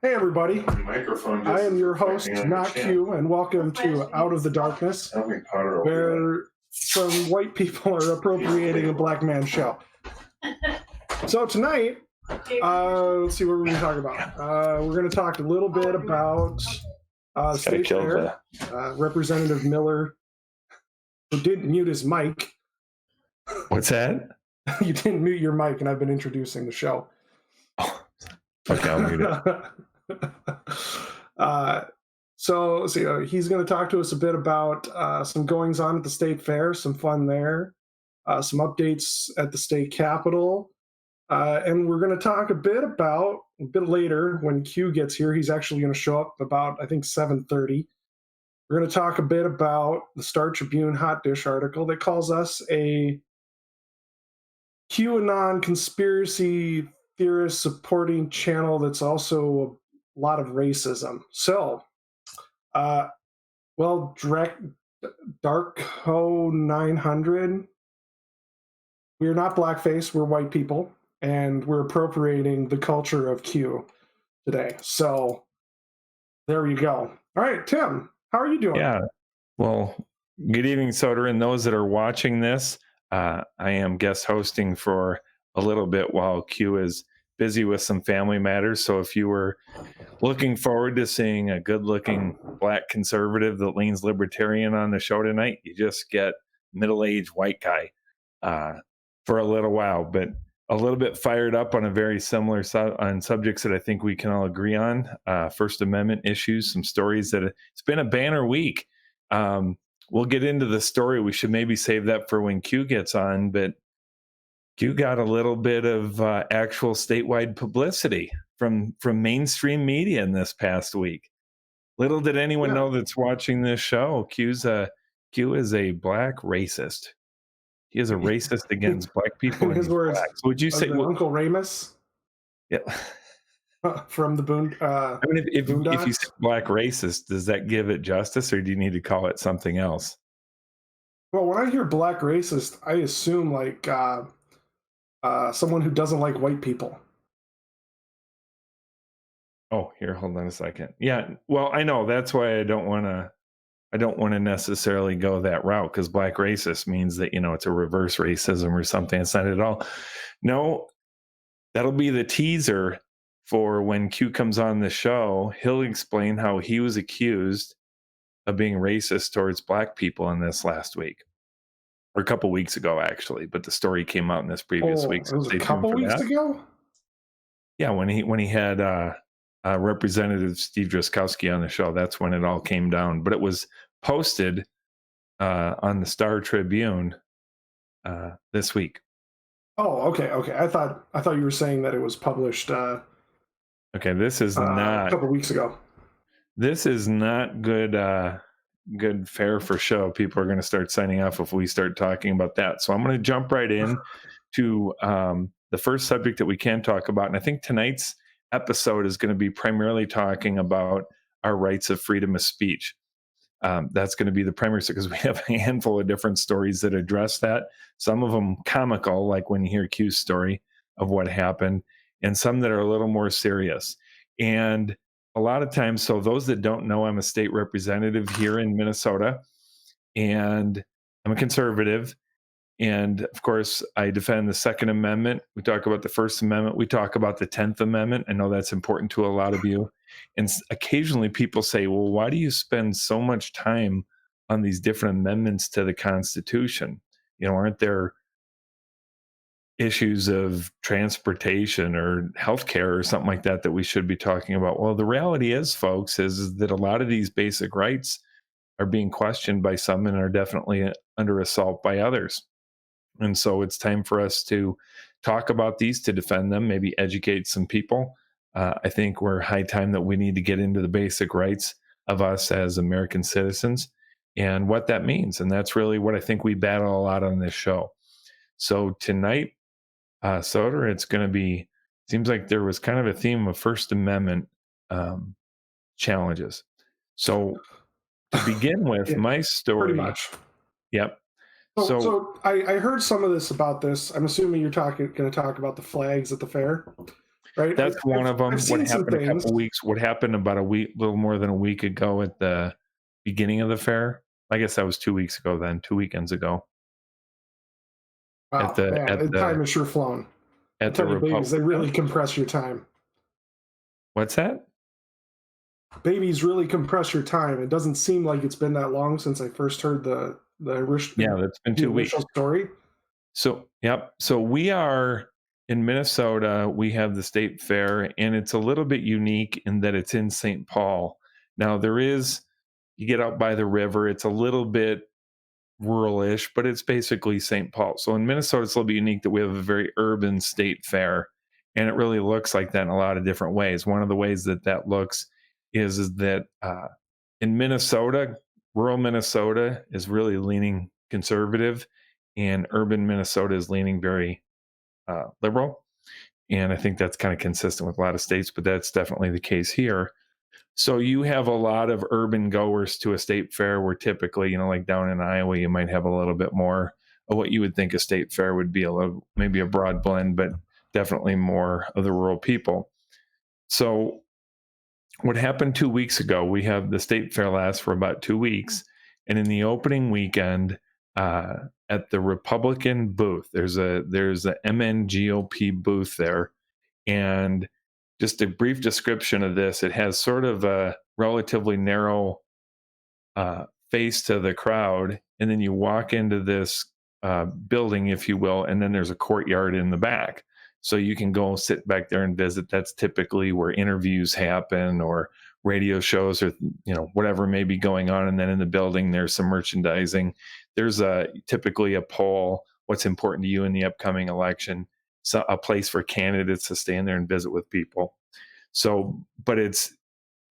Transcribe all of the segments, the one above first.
Hey everybody, Microphone. I am your host, not Q, and welcome to Out of the Darkness, where some white people are appropriating a black man's show. So tonight, let's see what we're going to talk about. We're going to talk a little bit about State Fair. Representative Miller, who didn't mute his mic. What's that? You didn't mute your mic, and I've been introducing the show. Oh, okay, I'll mute it. So let's see, he's going to talk to us a bit about some goings on at the state fair, some fun there, some updates at the state capitol, and we're going to talk a bit later when Q gets here. He's actually going to show up about, I think, 7:30. We're going to talk a bit about the Star Tribune hot dish article that calls us a QAnon conspiracy theorist supporting channel that's also a lot of racism. So, Darko 900, we're not blackface, we're white people, and we're appropriating the culture of Q today. So, there you go. All right, Tim, how are you doing? Yeah, well, good evening, Soder, and those that are watching this. I am guest hosting for a little bit while Q is busy with some family matters. So if you were looking forward to seeing a good-looking black conservative that leans libertarian on the show tonight, you just get middle-aged white guy for a little while, but a little bit fired up on a very similar on subjects that I think we can all agree on. First Amendment issues, some stories that it's been a banner week. We'll get into the story. We should maybe save that for when Q gets on, but Q got a little bit of actual statewide publicity from mainstream media in this past week. Little did anyone know that's watching this show, Q is a black racist. He is a racist against black people. His words. So would you say Uncle Ramus? Yeah. From the I mean, if you say black racist, does that give it justice, or do you need to call it something else? Well, when I hear black racist, I assume like someone who doesn't like white people. Oh, here, hold on a second. Yeah, well, I know that's why I don't want to necessarily go that route, because black racist means that, it's a reverse racism or something. It's not at all. No, that'll be the teaser for when Q comes on the show. He'll explain how he was accused of being racist towards black people in this last week, or a couple weeks ago, actually. But the story came out in this previous week. So it was a couple weeks ago? Yeah, when he had Representative Steve Drazkowski on the show, that's when it all came down. But it was posted on the Star Tribune this week. Oh, okay. I thought you were saying that it was published. Okay, this is not a couple weeks ago. This is not good fare for show. People are going to start signing off if we start talking about that. So I'm going to jump right in to the first subject that we can talk about. And I think tonight's episode is going to be primarily talking about our rights of freedom of speech. That's going to be the primary, because we have a handful of different stories that address that. Some of them comical, like when you hear Q's story of what happened, and some that are a little more serious. And a lot of times, so those that don't know, I'm a state representative here in Minnesota, and I'm a conservative. And of course, I defend the Second Amendment. We talk about the First Amendment. We talk about the 10th Amendment. I know that's important to a lot of you. And occasionally people say, well, why do you spend so much time on these different amendments to the Constitution? Aren't there issues of transportation or healthcare or something like that we should be talking about? Well, the reality is, folks, is that a lot of these basic rights are being questioned by some and are definitely under assault by others. And so it's time for us to talk about these, to defend them, maybe educate some people. I think we're high time that we need to get into the basic rights of us as American citizens and what that means. And that's really what I think we battle a lot on this show. So tonight, Soder, it's going to be, seems like there was kind of a theme of First Amendment challenges. So to begin with, my story. Pretty much. Yep. So I heard some of this about this. I'm assuming you're going to talk about the flags at the fair. right? That's one of I've them. What seen some happened a things. couple weeks what happened about a week little more than a week ago at the beginning of the fair? I guess that was 2 weeks ago then, 2 weekends ago Wow, man, time has sure flown. I at the tell you, Republic. babies, they really compress your time. What's that? Babies really compress your time. It doesn't seem like it's been that long since I first heard Yeah, that's been the 2 initial weeks. story. So, yep. So we are in Minnesota. We have the state fair, and it's a little bit unique in that it's in St. Paul. Now, you get out by the river, it's a little bit rural-ish, but it's basically St. Paul. So in Minnesota, it's a little bit unique that we have a very urban state fair, and it really looks like that in a lot of different ways. One of the ways that that looks is that in Minnesota, rural Minnesota is really leaning conservative, and urban Minnesota is leaning very liberal. And I think that's kind of consistent with a lot of states, but that's definitely the case here. So you have a lot of urban goers to a state fair where typically, like down in Iowa, you might have a little bit more of what you would think a state fair would be, maybe a broad blend, but definitely more of the rural people. So what happened 2 weeks ago, we have the state fair lasts for about 2 weeks. And in the opening weekend, at the Republican booth, there's a MNGOP booth there. And just a brief description of this, it has sort of a relatively narrow face to the crowd. And then you walk into this building, if you will, and then there's a courtyard in the back. So you can go sit back there and visit. That's typically where interviews happen or radio shows or whatever may be going on. And then in the building, there's some merchandising. There's typically a poll, what's important to you in the upcoming election, so a place for candidates to stand there and visit with people. So, but it's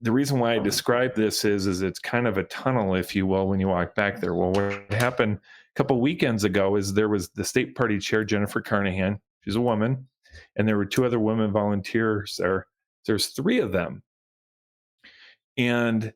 the reason why I describe this is it's kind of a tunnel, if you will, when you walk back there. Well, what happened a couple of weekends ago is there was the state party chair, Jennifer Carnahan. She's a woman, and there were 2 other women volunteers there. There's 3 of them, and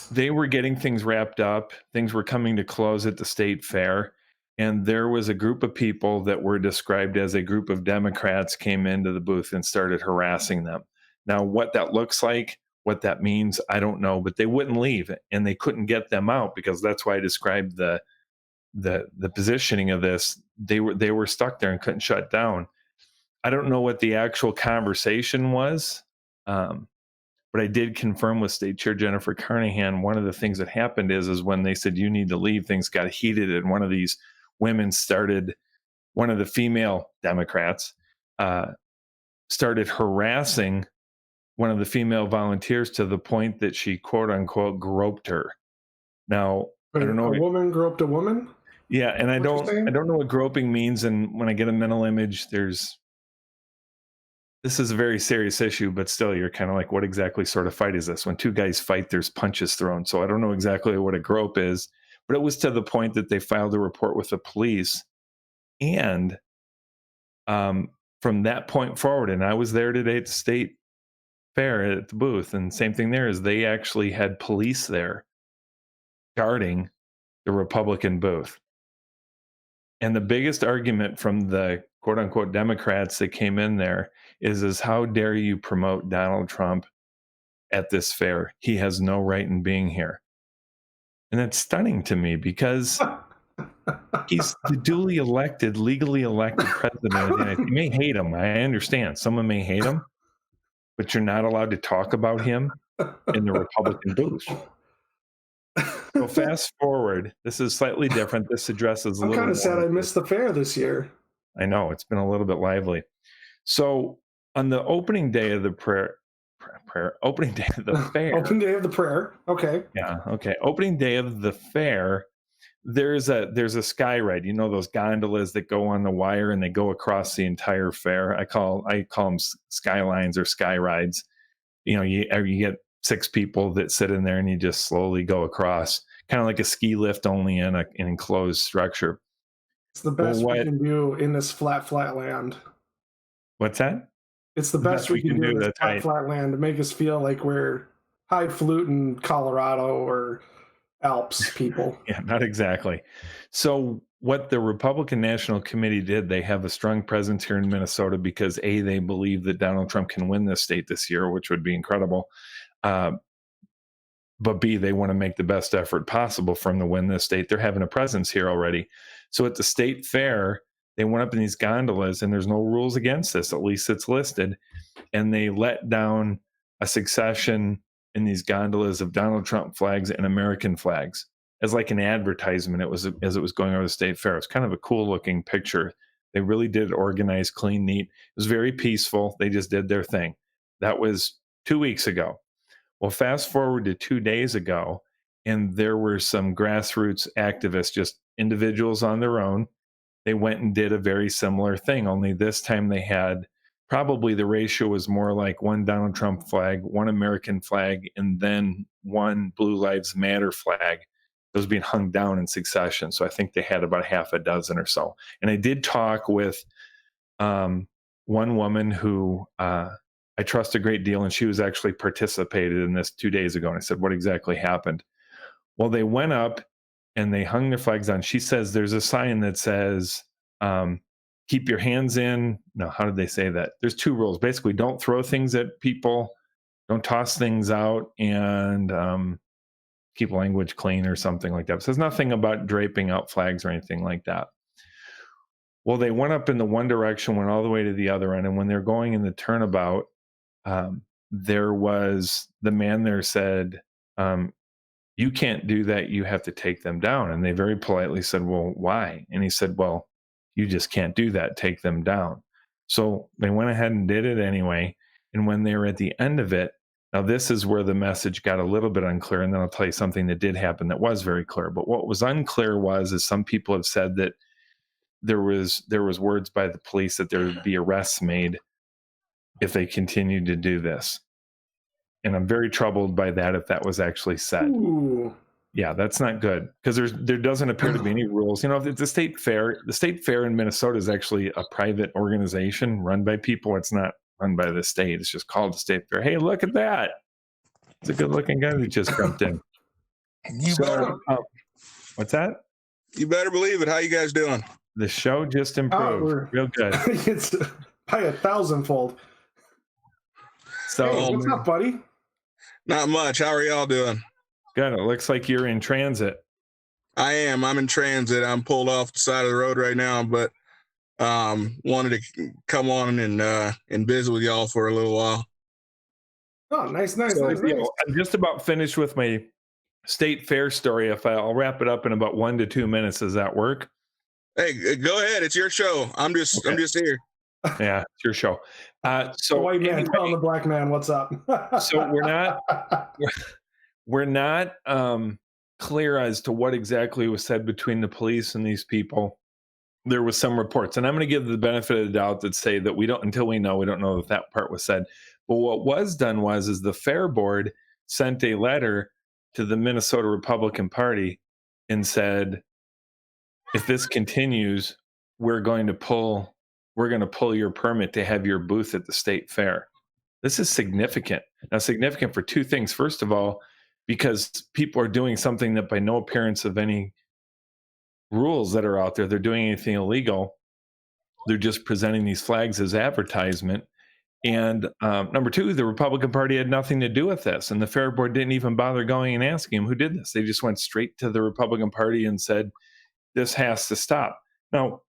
they were getting things wrapped up. Things were coming to close at the state fair. And there was a group of people that were described as a group of Democrats came into the booth and started harassing them. Now, what that looks like, what that means, I don't know, but they wouldn't leave and they couldn't get them out, because that's why I described the positioning of this. They were stuck there and couldn't shut down. I don't know what the actual conversation was. But I did confirm with State Chair Jennifer Carnahan, one of the things that happened is when they said you need to leave, things got heated, and one of these women one of the female Democrats started harassing one of the female volunteers to the point that she, quote unquote, groped her. Now, I don't know. A woman groped a woman? Yeah, and I don't know what groping means. And when I get a mental image, this is a very serious issue, but still, you're kind of like, what exactly sort of fight is this? When 2 guys fight, there's punches thrown. So I don't know exactly what a grope is, but it was to the point that they filed a report with the police. And from that point forward, and I was there today at the state fair at the booth, and same thing there is they actually had police there guarding the Republican booth. And the biggest argument from the quote unquote Democrats that came in there is how dare you promote Donald Trump at this fair? He has no right in being here. And that's stunning to me, because he's the duly elected, legally elected president of the United States. You may hate him. I understand. Someone may hate him, but you're not allowed to talk about him in the Republican booth. So fast forward, this is slightly different. This addresses I'm kind of sad I missed the fair this year. I know, it's been a little bit lively. So on the opening day of the opening day of the fair. Opening day of the prayer. Okay. Yeah. Okay. Opening day of the fair, there's a sky ride. Those gondolas that go on the wire and they go across the entire fair. I call them skylines or sky rides. You get 6 people that sit in there and you just slowly go across, kind of like a ski lift, only in an enclosed structure. It's the best we can do in this flat land. What's that? It's the best we can do in this flat land to make us feel like we're highfalutin Colorado or Alps people. Yeah, not exactly. So what the Republican National Committee did, they have a strong presence here in Minnesota because A, they believe that Donald Trump can win this state this year, which would be incredible. But B, they want to make the best effort possible for him to win this state. They're having a presence here already. So at the state fair, they went up in these gondolas, and there's no rules against this, at least it's listed. And they let down a succession in these gondolas of Donald Trump flags and American flags as like an advertisement. It was as it was going over the state fair. It's kind of a cool looking picture. They really did organize, clean, neat. It was very peaceful. They just did their thing. That was 2 weeks ago. Well, fast forward to 2 days ago, and there were some grassroots activists, just individuals on their own. They went and did a very similar thing, only this time they had probably the ratio was more like one Donald Trump flag, one American flag, and then one Blue Lives Matter flag that was being hung down in succession. So I think they had about half a dozen or so. And I did talk with one woman who I trust a great deal, and she was actually participated in this 2 days ago. And I said, what exactly happened? Well, they went up and they hung their flags on. She says there's a sign that says, keep your hands in. No, how did they say that? There's 2 rules. Basically, don't throw things at people, don't toss things out, and keep language clean or something like that. It says nothing about draping out flags or anything like that. Well, they went up in the one direction, went all the way to the other end. And when they're going in the turnabout, there was the man there said, you can't do that. You have to take them down. And they very politely said, well, why? And he said, well, you just can't do that. Take them down. So they went ahead and did it anyway. And when they were at the end of it, now this is where the message got a little bit unclear. And then I'll tell you something that did happen that was very clear. But what was unclear is some people have said that there was words by the police that there would be arrests made if they continued to do this. And I'm very troubled by that if that was actually said. Ooh. Yeah, that's not good because there doesn't appear to be any rules. You know, the state fair in Minnesota is actually a private organization run by people. It's not run by the state. It's just called the state fair. Hey, look at that. It's a good looking guy who just jumped in. What's that? You better believe it. How you guys doing? The show just improved. Real good. It's by 1,000-fold. So hey, what's up, buddy? Not much. How are y'all doing? Good. It looks like you're in transit. I am. I'm in transit. I'm pulled off the side of the road right now, but wanted to come on and visit with y'all for a little while. Oh, nice. I'm just about finished with my state fair story. I'll wrap it up in about 1 to 2 minutes. Does that work? Hey, go ahead. It's your show. I'm just here. Yeah, it's your show. So the white man telling the black man what's up. So we're not clear as to what exactly was said between the police and these people. There was some reports, and I'm going to give the benefit of the doubt that say that we don't know that part was said. But what was done is the fair board sent a letter to the Minnesota Republican Party and said, if this continues, we're going to pull your permit to have your booth at the state fair. This is significant. Now, significant for 2 things. First of all, because people are doing something that by no appearance of any rules that are out there, they're doing anything illegal. They're just presenting these flags as advertisement. And number 2, the Republican Party had nothing to do with this. And the fair board didn't even bother going and asking them who did this. They just went straight to the Republican Party and said, this has to stop. Now,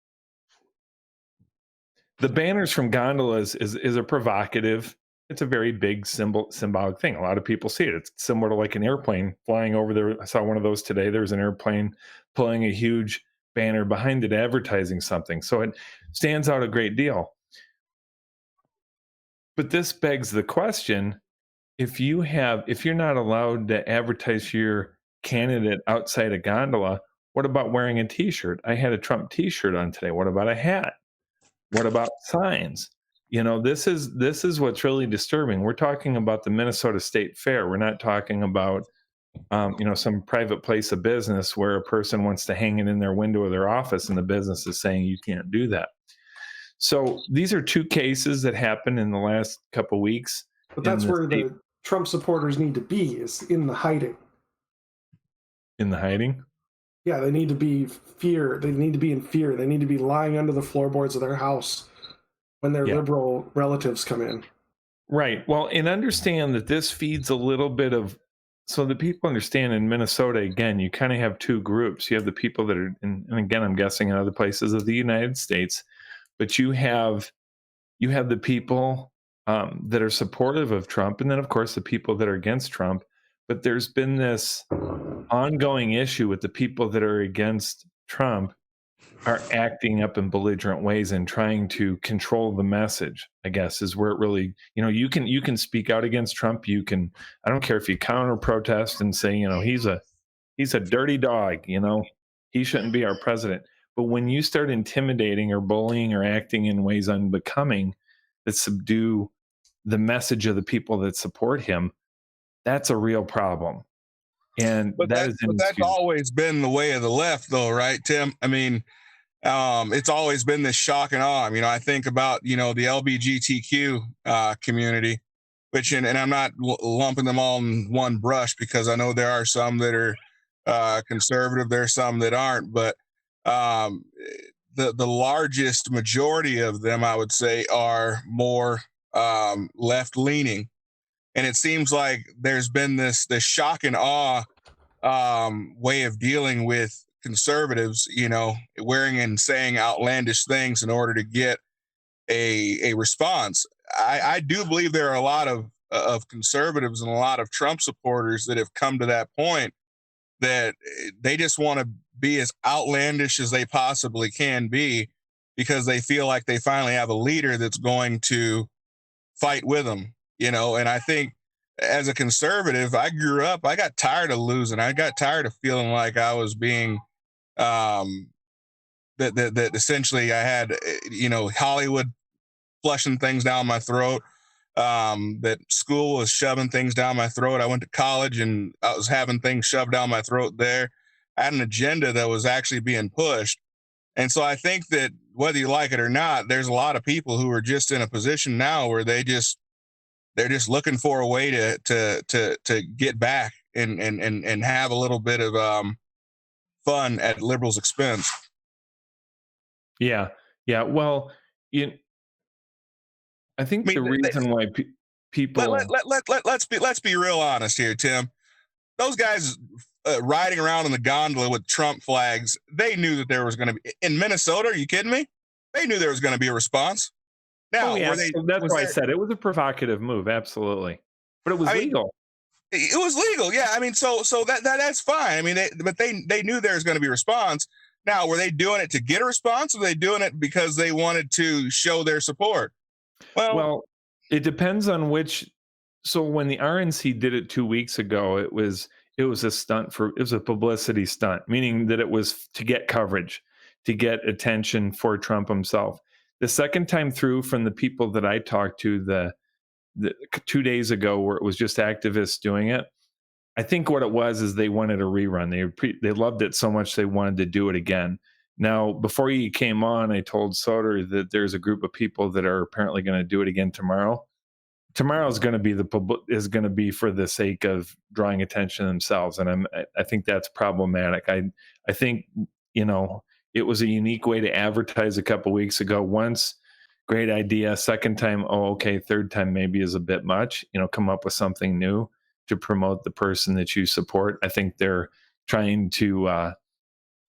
the banners from gondolas is a provocative. It's a very big symbolic thing. A lot of people see it. It's similar to like an airplane flying over there. I saw one of those today. There's an airplane pulling a huge banner behind it advertising something. So it stands out a great deal. But this begs the question, if you're not allowed to advertise your candidate outside a gondola, what about wearing a t-shirt? I had a Trump t-shirt on today. What about a hat? What about signs? You know, this is what's really disturbing. We're talking about the Minnesota State Fair. We're not talking about, some private place of business where a person wants to hang it in their window of their office and the business is saying you can't do that. So these are 2 cases that happened in the last couple of weeks. But that's where the Trump supporters need to be, is in the hiding. In the hiding? Yeah, they need to be fear. They need to be in fear. They need to be lying under the floorboards of their house when their liberal relatives come in. Right. Well, and understand that this feeds a little bit of, so that people understand in Minnesota, again, you kind of have two groups. You have the people that are, and again, I'm guessing in other places of the United States, but you have the people that are supportive of Trump, and then of course the people that are against Trump. But there's been this ongoing issue with the people that are against Trump are acting up in belligerent ways and trying to control the message, I guess, is where it really, you can speak out against Trump. You can, I don't care if you counter protest and say, he's a dirty dog, he shouldn't be our president. But when you start intimidating or bullying or acting in ways unbecoming that subdue the message of the people that support him, that's a real problem. And that's always been the way of the left, though, right, Tim? I mean, it's always been this shock and awe. I think about, the LGBTQ community, which, and I'm not lumping them all in one brush, because I know there are some that are conservative, there are some that aren't, but the largest majority of them, I would say, are more left leaning. And it seems like there's been this shock and awe way of dealing with conservatives, wearing and saying outlandish things in order to get a response. I do believe there are a lot of conservatives and a lot of Trump supporters that have come to that point that they just want to be as outlandish as they possibly can be, because they feel like they finally have a leader that's going to fight with them, and I think as a conservative, I grew up, I got tired of losing. I got tired of feeling like I was being, that essentially I had, Hollywood flushing things down my throat, that school was shoving things down my throat. I went to college and I was having things shoved down my throat there. I had an agenda that was actually being pushed. And so I think that whether you like it or not, there's a lot of people who are just in a position now where they're just looking for a way to get back and have a little bit of fun at liberals' expense. Yeah. Well, I think the reason why people let's be real honest here, Tim. Those guys riding around in the gondola with Trump flags, they knew that there was going to be, in Minnesota. Are you kidding me? They knew there was going to be a response. Now, that's why I said it was a provocative move, absolutely, but it was legal. It was legal, yeah. I mean, so that's fine. I mean, they knew there was going to be a response. Now, were they doing it to get a response, or were they doing it because they wanted to show their support? Well, it depends on which. So when the RNC did it 2 weeks ago, it was a stunt it was a publicity stunt, meaning that it was to get coverage, to get attention for Trump himself. The second time through, from the people that I talked to the 2 days ago, where it was just activists doing it, I think what it was is they wanted a rerun. They loved it so much they wanted to do it again. Now, before you came on, I told Soder that there's a group of people that are apparently going to do it again tomorrow. Tomorrow is going to be for the sake of drawing attention to themselves, and I think that's problematic. I think it was a unique way to advertise a couple weeks ago. Once, great idea. Second time, oh, okay. Third time maybe is a bit much. Come up with something new to promote the person that you support. I think they're trying to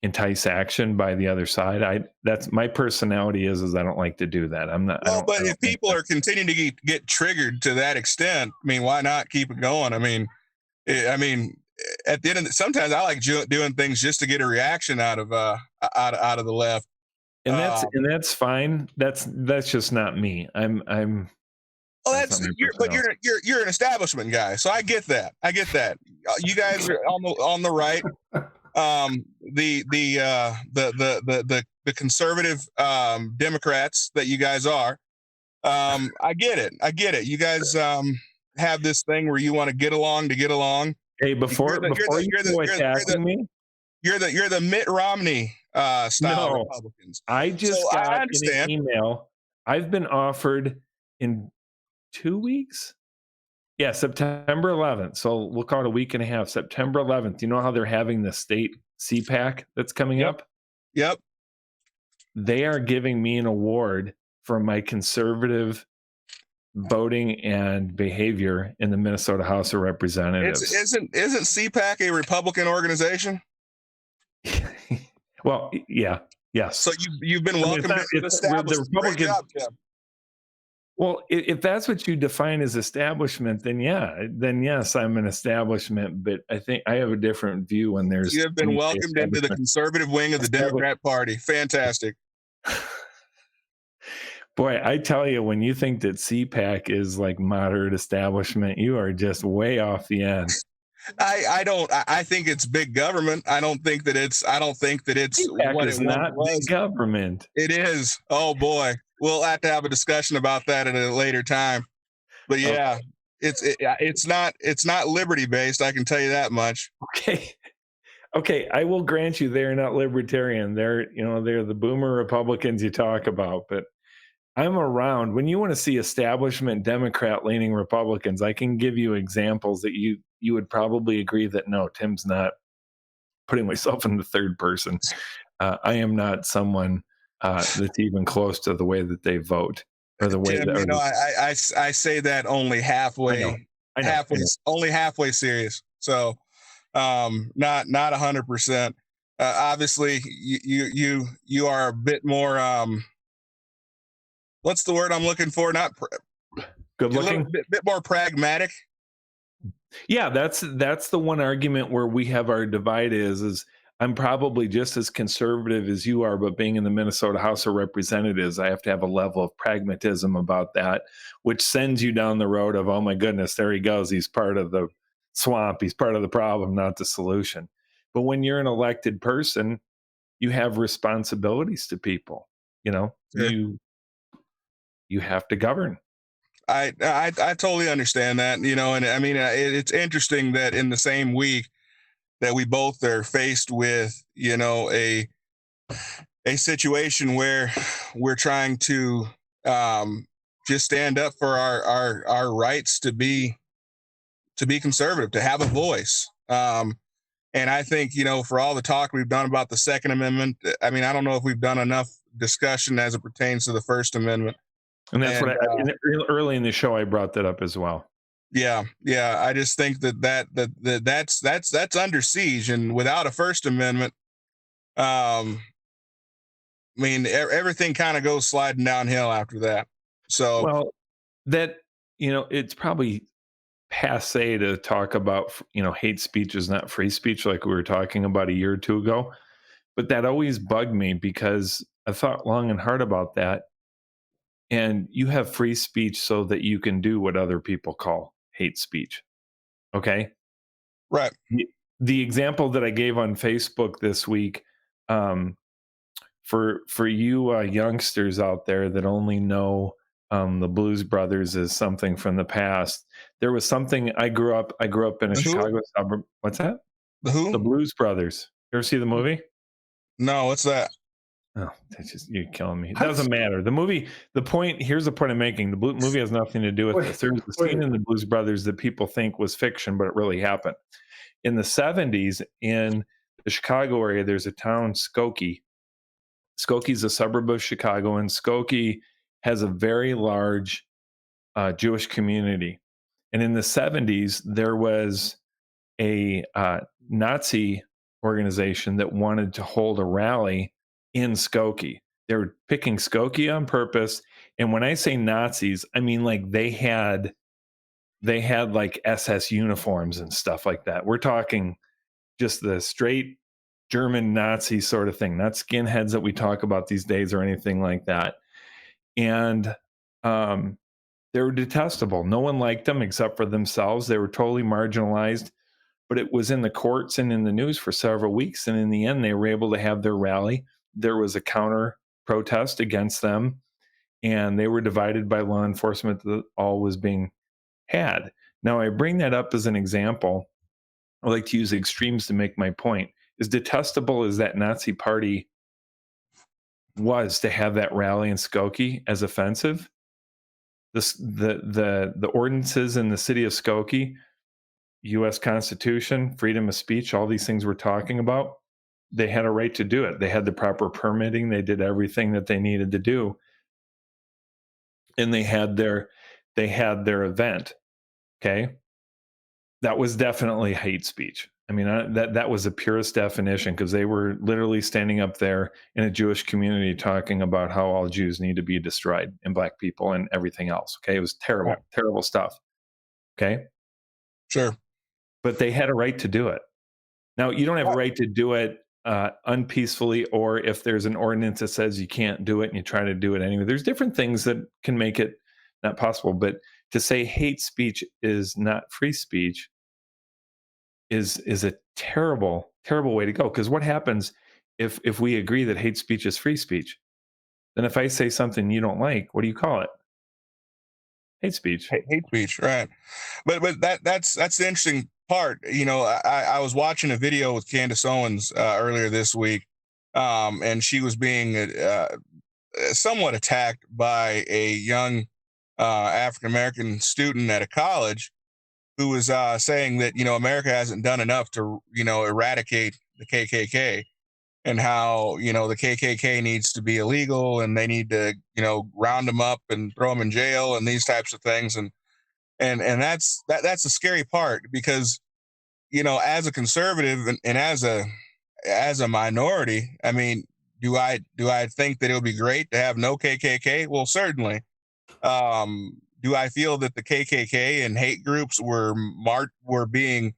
entice action by the other side. That's my personality is I don't like to do that. I'm not. Well, but if people are continuing to get triggered to that extent, I mean, why not keep it going? I mean, at the end of sometimes I like doing things just to get a reaction out of the left. And that's fine. That's just not me. I'm. Oh, you're an establishment guy, so I get that. You guys are on the right. The conservative Democrats that you guys are. I get it. You guys have this thing where you want to get along. Hey, before you attacking me, you're the Mitt Romney style Republicans. I just got an email. I've been offered in 2 weeks. Yeah, September 11th. So we'll call it a week and a half. September 11th. You know how they're having the state CPAC that's coming Yep. up. Yep. They are giving me an award for my conservative voting and behavior in the Minnesota House of Representatives. Isn't CPAC a Republican organization? Well, yeah, yes. So you've been welcomed into the establishment. Great job, Tim. Well, if that's what you define as establishment, then yes, I'm an establishment. But I think I have a different view when there's. You have been welcomed into the conservative wing of the Democrat Party. Fantastic. Boy, I tell you, when you think that CPAC is like moderate establishment, you are just way off the end. I don't. I think it's big government. I don't think that it's CPAC what is it not was. big government. It is. Oh boy, we'll have to have a discussion about that at a later time. But yeah, it's not liberty based. I can tell you that much. Okay, I will grant you they're not libertarian. They're the boomer Republicans you talk about, but I'm around. When you want to see establishment Democrat leaning Republicans, I can give you examples that you would probably agree that no, Tim's not. Putting myself in the third person. I am not someone that's even close to the way that they vote or the way Tim, I say that only halfway. I know. Only halfway serious. So not 100%. Obviously you are a bit more what's the word I'm looking for? Not good looking. A bit more pragmatic. Yeah, that's the one argument where we have our divide is I'm probably just as conservative as you are, but being in the Minnesota House of Representatives, I have to have a level of pragmatism about that, which sends you down the road of, oh my goodness, there he goes. He's part of the swamp. He's part of the problem, not the solution. But when you're an elected person, you have responsibilities to people. Sure. You have to govern. I totally understand that, and I mean, it's interesting that in the same week that we both are faced with, a situation where we're trying to just stand up for our rights to be conservative, to have a voice. And I think, for all the talk we've done about the Second Amendment, I mean, I don't know if we've done enough discussion as it pertains to the First Amendment. And that's what early in the show I brought that up as well. Yeah. I just think that's under siege, and without a First Amendment, I mean, everything kind of goes sliding downhill after that. So, well, that it's probably passe to talk about hate speech is not free speech, like we were talking about a year or two ago. But that always bugged me because I thought long and hard about that. And you have free speech so that you can do what other people call hate speech. Okay? Right. The example that I gave on Facebook this week, for you youngsters out there that only know the Blues Brothers as something from the past, there was something I grew up in a Chicago suburb. What's that? The who? The Blues Brothers. You ever see the movie? No, what's that? Oh, you're killing me. It doesn't matter. Here's the point I'm making. The movie has nothing to do with this. There's a scene in the Blues Brothers that people think was fiction, but it really happened. In the 70s, in the Chicago area, there's a town, Skokie. Skokie's a suburb of Chicago, and Skokie has a very large Jewish community. And in the 70s, there was a Nazi organization that wanted to hold a rally in Skokie. They were picking Skokie on purpose. And when I say Nazis, I mean like they had like SS uniforms and stuff like that. We're talking just the straight German Nazi sort of thing, not skinheads that we talk about these days or anything like that. And they were detestable. No one liked them except for themselves. They were totally marginalized. But it was in the courts and in the news for several weeks. And in the end, they were able to have their rally. There was a counter protest against them, and they were divided by law enforcement that all was being had. Now, I bring that up as an example. I like to use extremes to make my point. As detestable as that Nazi party was to have that rally in Skokie as offensive, the ordinances in the city of Skokie, U.S. Constitution, freedom of speech, all these things we're talking about, they had a right to do it. They had the proper permitting. They did everything that they needed to do, and they had their event. Okay, that was definitely hate speech. I mean, that was the purest definition, because they were literally standing up there in a Jewish community talking about how all Jews need to be destroyed, and black people and everything else. Okay, it was terrible, terrible stuff. Okay, Sure, but they had a right to do it. Now, you don't have a right to do it unpeacefully, or if there's an ordinance that says you can't do it and you try to do it anyway. There's different things that can make it not possible. But to say hate speech is not free speech is a terrible, terrible way to go. Because what happens if we agree that hate speech is free speech? Then if I say something you don't like, what do you call it? Hate speech. Hate speech, right? But that's the interesting part. You know, I was watching a video with Candace Owens earlier this week, and she was being somewhat attacked by a young African American student at a college who was saying that, you know, America hasn't done enough to, you know, eradicate the KKK, and how, you know, the KKK needs to be illegal and they need to, you know, round them up and throw them in jail and these types of things. And that's the scary part, because, you know, as a conservative and as a minority, I mean, do I think that it would be great to have no KKK? Well, certainly. Do I feel that the KKK and hate groups were being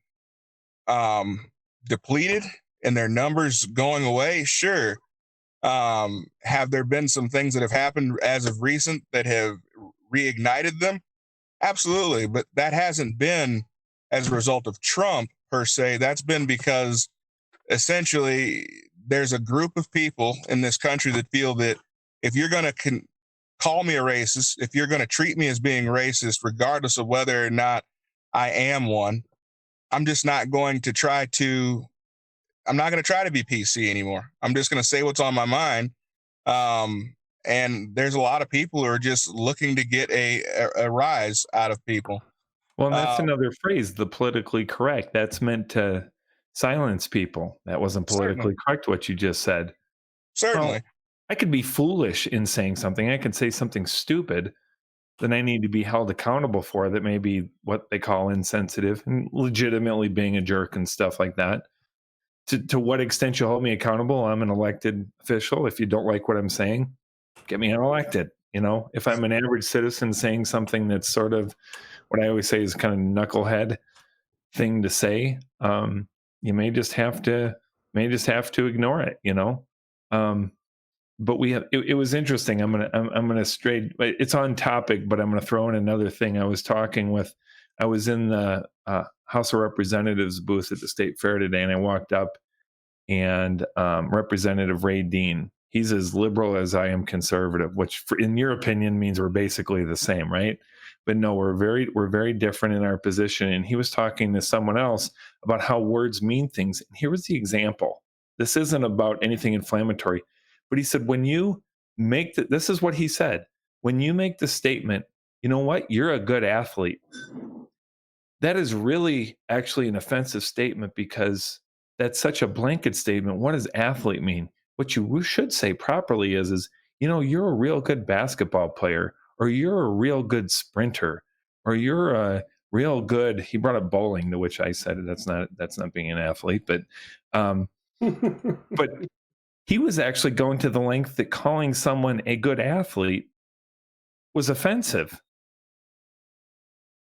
depleted and their numbers going away? Sure. Have there been some things that have happened as of recent that have reignited them? Absolutely. But that hasn't been as a result of Trump per se. That's been because essentially there's a group of people in this country that feel that if you're going to call me a racist, if you're going to treat me as being racist, regardless of whether or not I am one, I'm just not going to try to be PC anymore. I'm just going to say what's on my mind. And there's a lot of people who are just looking to get a rise out of people. Well, and that's another phrase, the politically correct. That's meant to silence people. That wasn't politically correct, what you just said. Certainly. Well, I could be foolish in saying something. I could say something stupid, then I need to be held accountable for that may be what they call insensitive and legitimately being a jerk and stuff like that. To what extent you hold me accountable? I'm an elected official. If you don't like what I'm saying, get me unelected. You know, if I'm an average citizen saying something that's sort of what I always say is kind of knucklehead thing to say, you may just have to ignore it, you know. But it was interesting. I'm gonna stray. It's on topic, but I'm gonna throw in another thing. I was in the House of Representatives booth at the State Fair today, and I walked up, and Representative Ray Dean. He's as liberal as I am conservative, which, in your opinion, means we're basically the same, right? But no, we're very different in our position. And he was talking to someone else about how words mean things. And here was the example. This isn't about anything inflammatory, but he said, when you make this is what he said. When you make the statement, you know what, you're a good athlete, that is really actually an offensive statement, because that's such a blanket statement. What does athlete mean? What you should say properly is, you know, you're a real good basketball player, or you're a real good sprinter, or you're a real good, he brought up bowling, to which I said, that's not being an athlete, but but he was actually going to the length that calling someone a good athlete was offensive.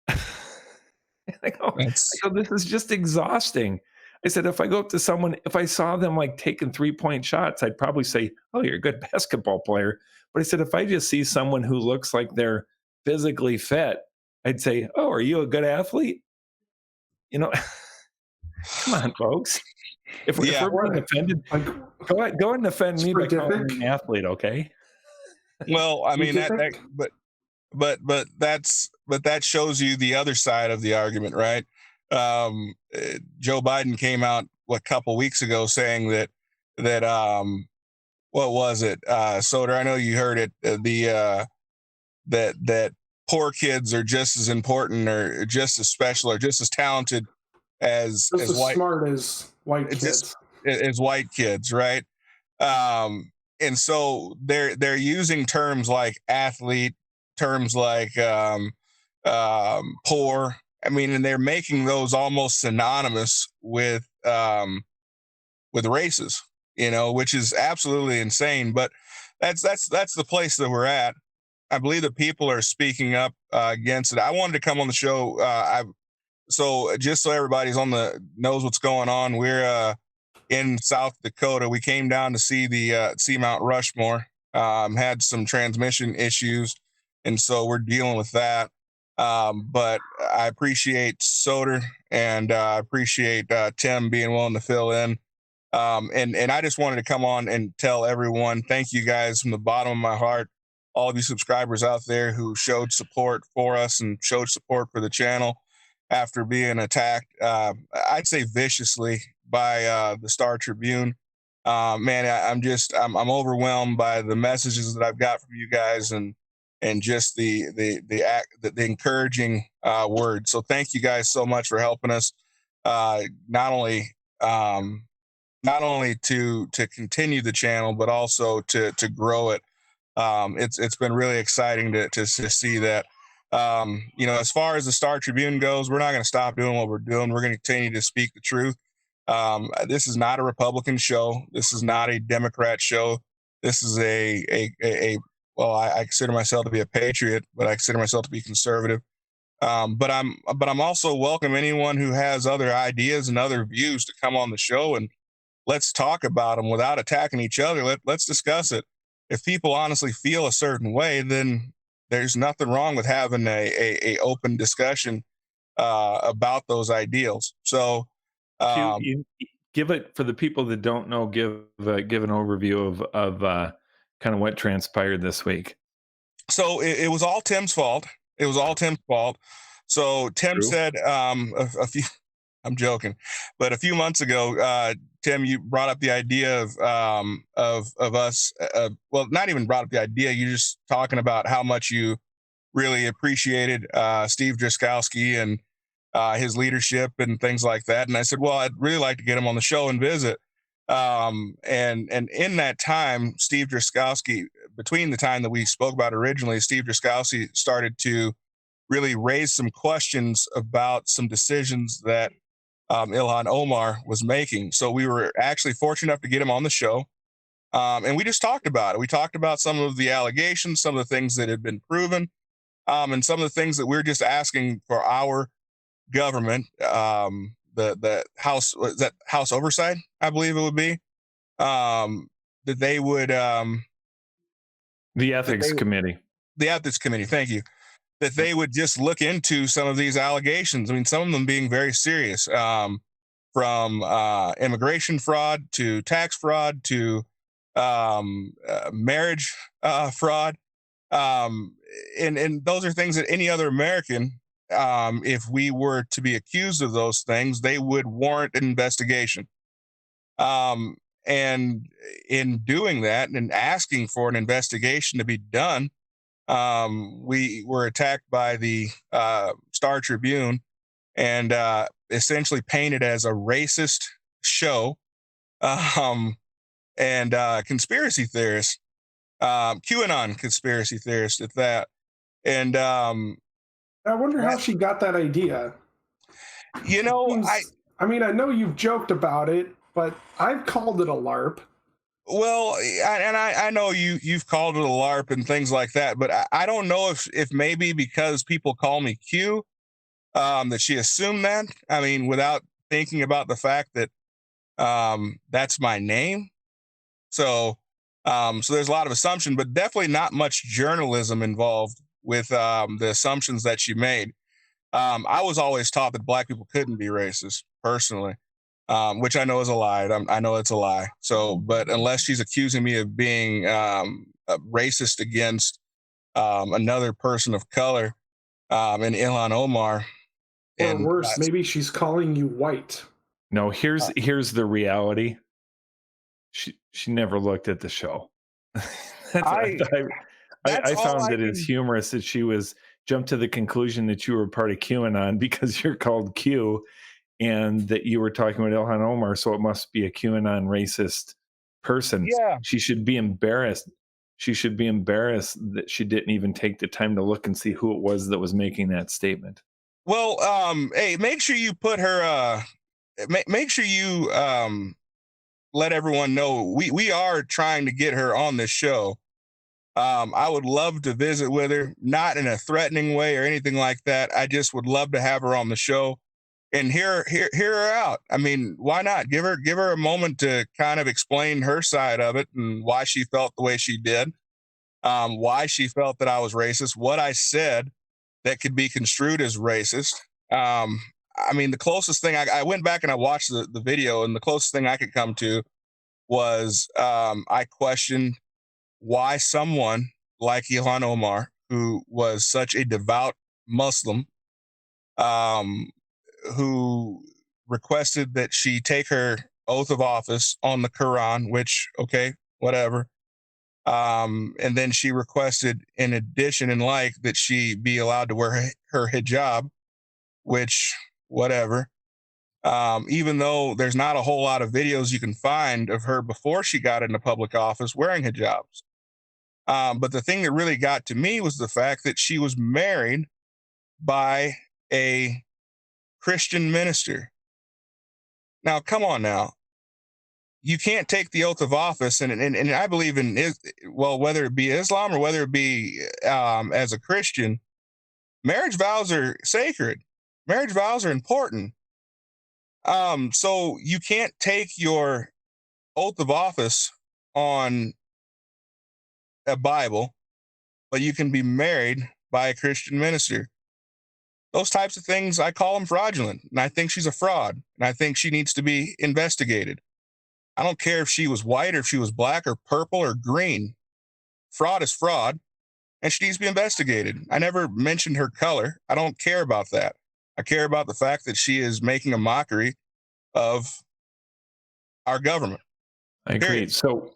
I go, this is just exhausting. I said, if I go up to someone, if I saw them like taking 3-point shots, I'd probably say, oh, you're a good basketball player. But I said, if I just see someone who looks like they're physically fit, I'd say, oh, are you a good athlete? You know, come on, folks. If we're being offended, go ahead and offend me by calling me an athlete, okay? Well, I mean, but that shows you the other side of the argument, right? Joe Biden came out a couple weeks ago saying that what was it, Soder? I know you heard it. That poor kids are just as important, or just as special, or just as talented as white, smart as white kids. as white kids, right? And so they're using terms like athlete, terms like poor. I mean, and they're making those almost synonymous with races, which is absolutely insane. But that's the place that we're at. I believe that people are speaking up against it. I wanted to come on the show. So just so everybody's knows what's going on, we're in South Dakota. We came down to see Mount Rushmore. Had some transmission issues, and so we're dealing with that. But I appreciate Soder, and I appreciate Tim being willing to fill in. And I just wanted to come on and tell everyone, thank you guys from the bottom of my heart, all of you subscribers out there who showed support for us and showed support for the channel after being attacked, I'd say viciously, by the Star Tribune. Man, I'm overwhelmed by the messages that I've got from you guys, and just the encouraging words. So thank you guys so much for helping us, not only to continue the channel, but also to grow it. It's been really exciting to see that. As far as the Star Tribune goes, we're not going to stop doing what we're doing. We're going to continue to speak the truth. This is not a Republican show. This is not a Democrat show. This is well, I consider myself to be a patriot, but I consider myself to be conservative. But I'm also welcome anyone who has other ideas and other views to come on the show, and let's talk about them without attacking each other. Let's discuss it. If people honestly feel a certain way, then there's nothing wrong with having a open discussion about those ideals. So, you give it, for the people that don't know, give an overview of kind of what transpired this week. So it was all Tim's fault. It was all Tim's fault. So Tim True. said a few. I'm joking, but a few months ago, Tim, you brought up the idea of us. Well, not even brought up the idea. You're just talking about how much you really appreciated Steve Driscowski and his leadership and things like that. And I said, well, I'd really like to get him on the show and visit. And in that time, Steve Driscowski, between the time that we spoke about originally, Steve Driscowski started to really raise some questions about some decisions that Ilhan Omar was making. So we were actually fortunate enough to get him on the show. And we just talked about it. We talked about some of the allegations, some of the things that had been proven, and some of the things that we're just asking for our government, the House, was that House Oversight, I believe it would be, that they would... the Ethics Committee. The Ethics Committee, thank you. That they would just look into some of these allegations. I mean, some of them being very serious, from immigration fraud to tax fraud to marriage fraud. And those are things that any other American, if we were to be accused of those things, they would warrant an investigation. And in doing that and asking for an investigation to be done, we were attacked by the Star Tribune and essentially painted as a racist show, and conspiracy theorist, QAnon conspiracy theorist at that. And I wonder how she got that idea. I mean, I know you've joked about it, but I've called it a LARP. Well, I know you've called it a LARP and things like that, but I don't know if maybe because people call me Q, that she assumed that. I mean, without thinking about the fact that that's my name. So there's a lot of assumption, but definitely not much journalism involved with the assumptions that she made. I was always taught that Black people couldn't be racist, personally. Which I know is a lie. I know it's a lie. So, but unless she's accusing me of being racist against another person of color, and Ilhan Omar, or worse, maybe she's calling you white. No, here's the reality. She never looked at the show. I found it as humorous that she was jumped to the conclusion that you were part of QAnon because you're called Q. and that you were talking with Ilhan Omar, so it must be a QAnon racist person. Yeah. She should be embarrassed. She should be embarrassed that she didn't even take the time to look and see who it was that was making that statement. Well, hey, make sure you put her. Make sure you let everyone know we are trying to get her on this show. I would love to visit with her, not in a threatening way or anything like that. I just would love to have her on the show and hear her out. I mean, why not? Give her a moment to kind of explain her side of it and why she felt the way she did, why she felt that I was racist, what I said that could be construed as racist. I mean, the closest thing I went back and I watched the video, and the closest thing I could come to was I questioned why someone like Ilhan Omar, who was such a devout Muslim, who requested that she take her oath of office on the Quran, which, okay, whatever. And then she requested, in addition and like, that she be allowed to wear her hijab, which, whatever. Even though there's not a whole lot of videos you can find of her before she got into public office wearing hijabs. But the thing that really got to me was the fact that she was married by a Christian minister. Now, come on now. You can't take the oath of office, and I believe in, whether it be Islam or whether it be as a Christian, marriage vows are sacred. Marriage vows are important. So you can't take your oath of office on a Bible, but you can be married by a Christian minister. Those types of things, I call them fraudulent, and I think she's a fraud, and I think she needs to be investigated. I don't care if she was white or if she was black or purple or green. Fraud is fraud, and she needs to be investigated. I never mentioned her color. I don't care about that. I care about the fact that she is making a mockery of our government. I agree. Period. So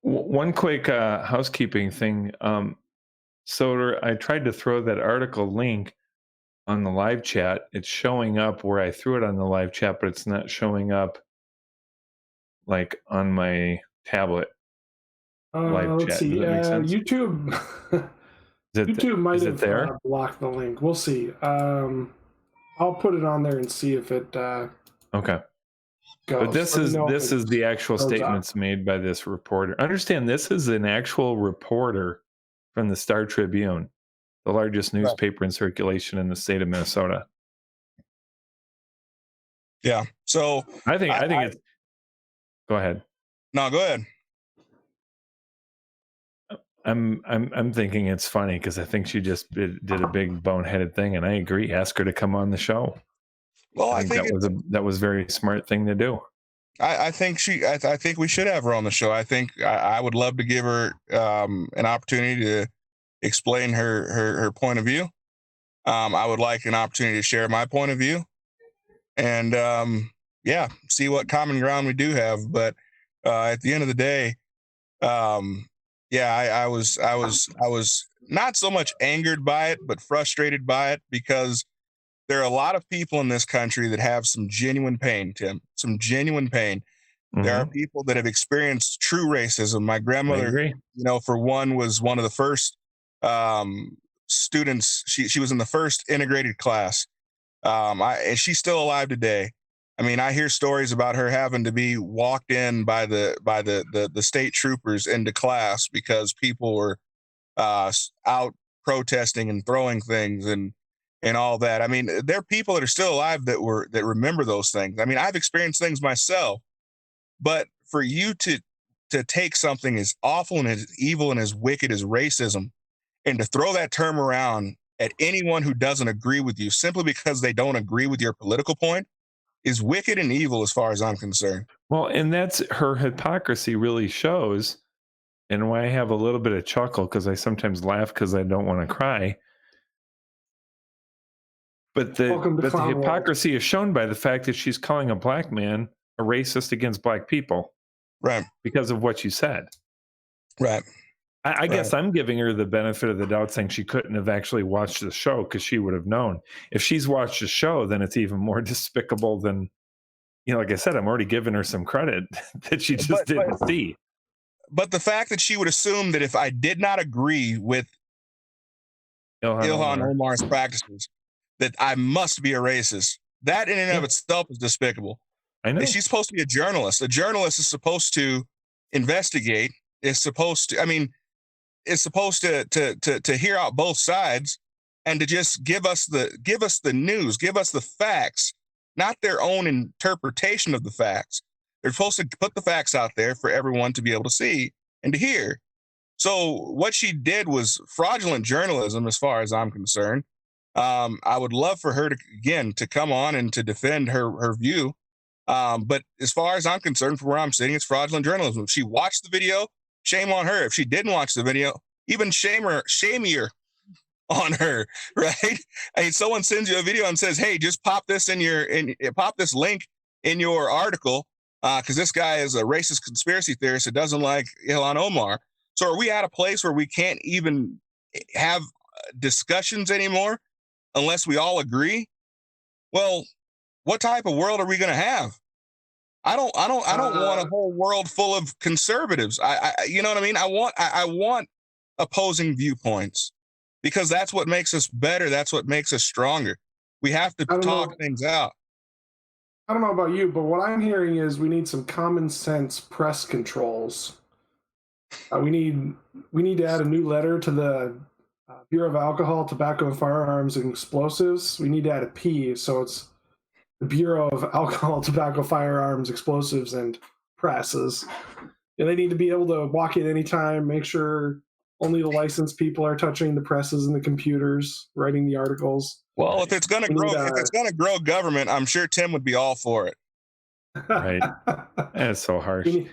one quick housekeeping thing. So I tried to throw that article link on the live chat. It's showing up where I threw it on the live chat, but it's not showing up like on my tablet live let's chat. see. Does that make sense? YouTube. YouTube might have blocked the link. We'll see. I'll put it on there and see if it okay. goes. But this is the actual statements made by this reporter. Understand, this is an actual reporter from the Star Tribune, the largest newspaper in circulation in the state of Minnesota. Yeah. So I think it's. Go ahead. No, go ahead. I'm thinking it's funny because I think she just did a big boneheaded thing, and I agree. Ask her to come on the show. Well, I think that was a very smart thing to do. I think we should have her on the show. I think I would love to give her an opportunity to explain her point of view. I would like an opportunity to share my point of view, and see what common ground we do have. But at the end of the day, I was not so much angered by it, but frustrated by it, because there are a lot of people in this country that have some genuine pain, Tim, some genuine pain. Mm-hmm. There are people that have experienced true racism. My grandmother, for one, was one of the first students. She was in the first integrated class. And she's still alive today. I mean, I hear stories about her having to be walked in by the state troopers into class because people were out protesting and throwing things and all that. I mean, there are people that are still alive that remember those things. I mean, I've experienced things myself, but for you to take something as awful and as evil and as wicked as racism and to throw that term around at anyone who doesn't agree with you simply because they don't agree with your political point is wicked and evil as far as I'm concerned. Well, and that's her hypocrisy really shows, and why I have a little bit of chuckle because I sometimes laugh because I don't want to cry. But the hypocrisy is shown by the fact that she's calling a black man a racist against black people. Right. Because of what you said. Right. I guess I'm giving her the benefit of the doubt, saying she couldn't have actually watched the show because she would have known. If she's watched the show, then it's even more despicable than, like I said, I'm already giving her some credit that she just didn't see. But the fact that she would assume that if I did not agree with Ilhan Omar's practices, that I must be a racist, that in and of itself is despicable. I know. She's supposed to be a journalist. A journalist is supposed to investigate, is supposed to hear out both sides and to just give us the news, give us the facts, not their own interpretation of the facts. They're supposed to put the facts out there for everyone to be able to see and to hear. So what she did was fraudulent journalism, as far as I'm concerned. I would love for her to come on and to defend her view. But as far as I'm concerned, from where I'm sitting, it's fraudulent journalism. If she watched the video, shame on her. If she didn't watch the video, even shamier on her, right? I mean, someone sends you a video and says, "Hey, just pop this pop this link in your article because this guy is a racist conspiracy theorist that doesn't like Ilhan Omar." So are we at a place where we can't even have discussions anymore unless we all agree? Well, what type of world are we going to have? I don't want a whole world full of conservatives. You know what I mean? I want opposing viewpoints because that's what makes us better. That's what makes us stronger. We have to talk things out. I don't know about you, but what I'm hearing is we need some common sense press controls. We need to add a new letter to the Bureau of Alcohol, Tobacco, Firearms, and Explosives. We need to add a P, so it's the Bureau of Alcohol, Tobacco, Firearms, Explosives, and Presses. And they need to be able to walk in anytime, make sure only the licensed people are touching the presses and the computers, writing the articles. Well, if it's going to grow government, I'm sure Tim would be all for it. Right. That's so harsh. We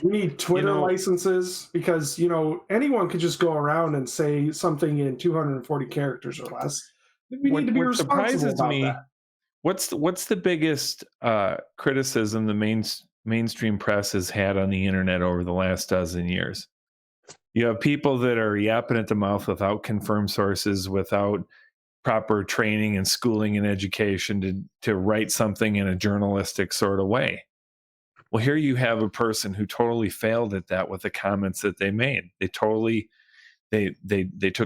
need Twitter licenses because, anyone could just go around and say something in 240 characters or less. We need to be responsible about that. What's the biggest criticism the mainstream press has had on the internet over the last dozen years? You have people that are yapping at the mouth without confirmed sources, without proper training and schooling and education to write something in a journalistic sort of way. Well, here you have a person who totally failed at that with the comments that they made. They took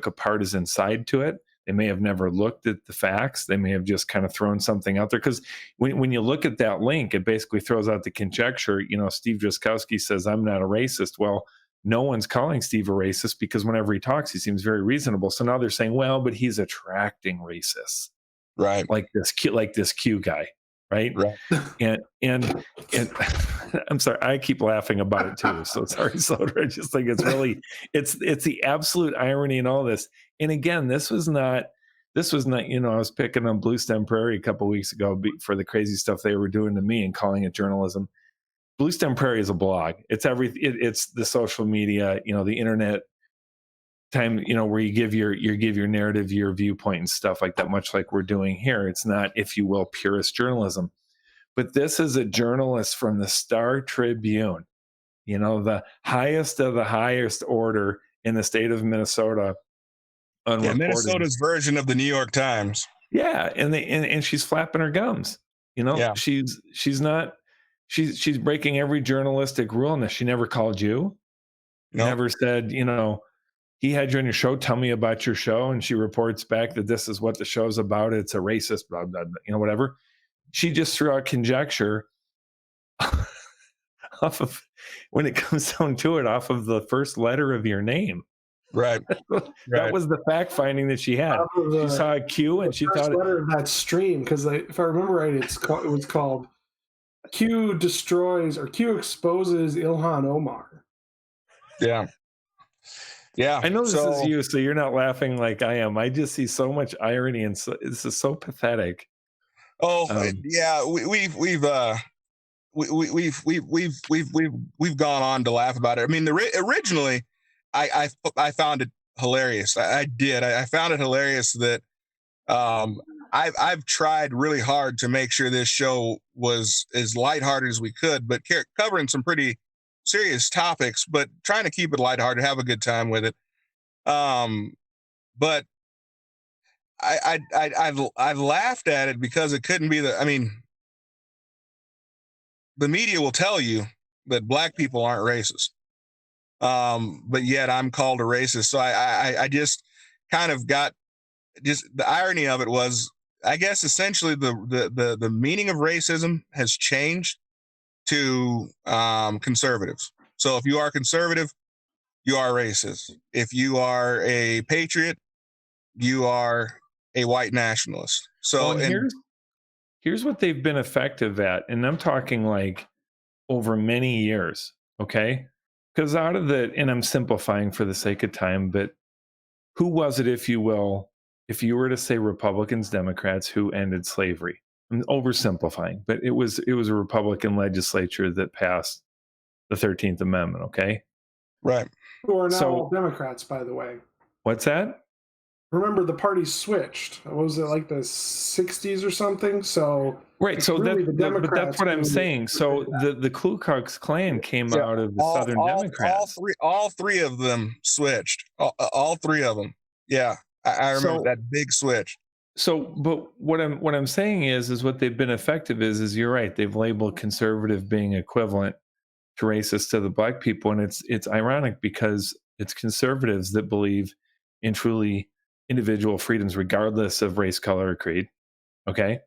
a partisan side to it. They may have never looked at the facts. They may have just kind of thrown something out there. Because when you look at that link, it basically throws out the conjecture, Steve Drazkowski says, "I'm not a racist." Well, no one's calling Steve a racist because whenever he talks, he seems very reasonable. So now they're saying, well, but he's attracting racists. Right. Like this Q guy. Right. And I'm sorry, I keep laughing about it too. So sorry, Soder. I just think it's the absolute irony in all this. And again, this was not, I was picking on Blue Stem Prairie a couple of weeks ago for the crazy stuff they were doing to me and calling it journalism. Blue Stem Prairie is a blog. It's it's the social media, the internet time, where you give your narrative, your viewpoint and stuff like that, much like we're doing here. It's not, if you will, purist journalism. But this is a journalist from the Star Tribune, the highest of the highest order in the state of Minnesota. Minnesota's version of the New York Times. Yeah, and she's flapping her gums. She's breaking every journalistic rule in this. She never called you. Nope. Never said, he had you on your show, tell me about your show. And she reports back that this is what the show's about. It's a racist, blah, blah, blah, whatever. She just threw out conjecture off of, when it comes down to it, off of the first letter of your name. Right. That was the fact finding that she had. She saw a Q and she thought letter of that stream, because if I remember right, it was called Q destroys or Q exposes Ilhan Omar. Yeah. Yeah. I know this is you, so you're not laughing like I am. I just see so much irony and this is so pathetic. Oh, yeah, we've gone on to laugh about it. I mean, originally, I found it hilarious. I did. I found it hilarious that I've tried really hard to make sure this show was as lighthearted as we could, but covering some pretty serious topics, but trying to keep it lighthearted, have a good time with it. But I've laughed at it because it couldn't be I mean, the media will tell you that black people aren't racist. But yet I'm called a racist. So I just kind of got, just the irony of it was, I guess essentially the meaning of racism has changed to conservatives. So if you are conservative, you are racist. If you are a patriot, you are a white nationalist. So, Well, and here's what they've been effective at, and I'm talking like over many years, okay? Because out of the, and I'm simplifying for the sake of time, but who was it, if you will, if you were to say Republicans, Democrats, who ended slavery? I'm oversimplifying, but it was a Republican legislature that passed the 13th Amendment, okay? right. Who are now So- all Democrats, by the way. What's that? Remember, the parties switched. What was it, like the 60s or something? So Right. So really but that's what I'm saying. So the Ku Klux Klan came out of the Southern Democrats. All three of them switched. All three of them. Yeah, I remember that big switch. So, but what I'm saying is what they've been effective is you're right. They've labeled conservative being equivalent to racist to the black people, and it's ironic because it's conservatives that believe in truly individual freedoms, regardless of race, color, or creed. Okay,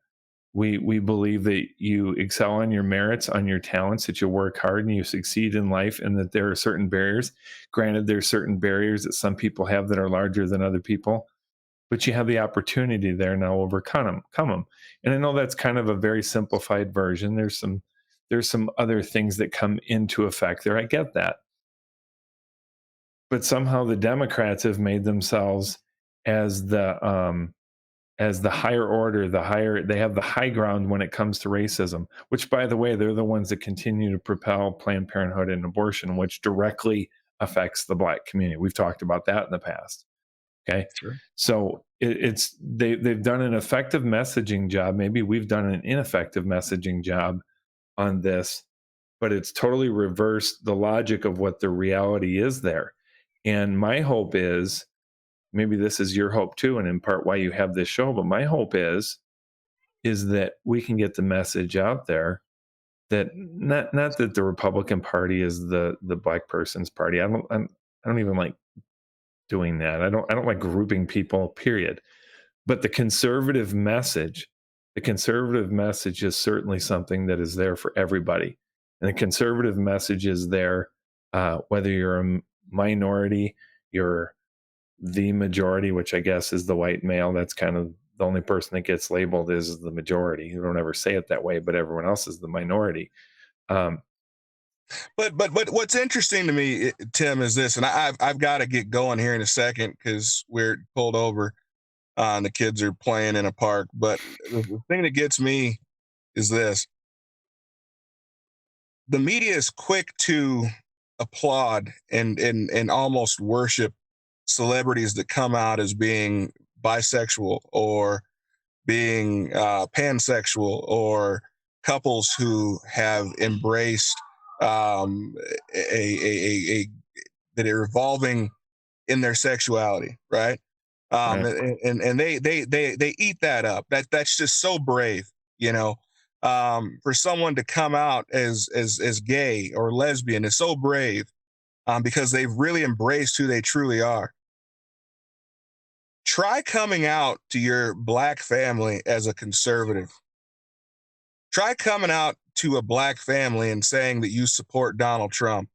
we believe that you excel on your merits, on your talents, that you work hard and you succeed in life, and that there are certain barriers. Granted, there's certain barriers that some people have that are larger than other people, but you have the opportunity there now to overcome them. And I know that's kind of a very simplified version. There's some other things that come into effect there. I get that. But somehow the Democrats have made themselves as the higher order, they have the high ground when it comes to racism, which, by the way, they're the ones that continue to propel Planned Parenthood and abortion, which directly affects the black community. We've talked about that in the past. Okay. Sure. So they've done an effective messaging job. Maybe we've done an ineffective messaging job on this, but it's totally reversed the logic of what the reality is there. And my hope is, maybe this is your hope too, and in part why you have this show, but my hope is that we can get the message out there that not that the Republican Party is the black person's party. I don't even like doing that. I don't like grouping people, period. But the conservative message is certainly something that is there for everybody. And the conservative message is there, whether you're a minority, you're the majority, which I guess is the white male. That's kind of the only person that gets labeled is the majority. You don't ever say it that way, but everyone else is the minority. But what's interesting to me, Tim, is this, and I've got to get going here in a second because we're pulled over and the kids are playing in a park. But the thing that gets me is this: the media is quick to applaud and almost worship celebrities that come out as being bisexual or being pansexual, or couples who have embraced that are evolving in their sexuality, right? Right. And they eat that up. That's just so brave, you know. For someone to come out as gay or lesbian is so brave, because they've really embraced who they truly are. Try coming out to your black family as a conservative. Try coming out to a black family and saying that you support Donald Trump,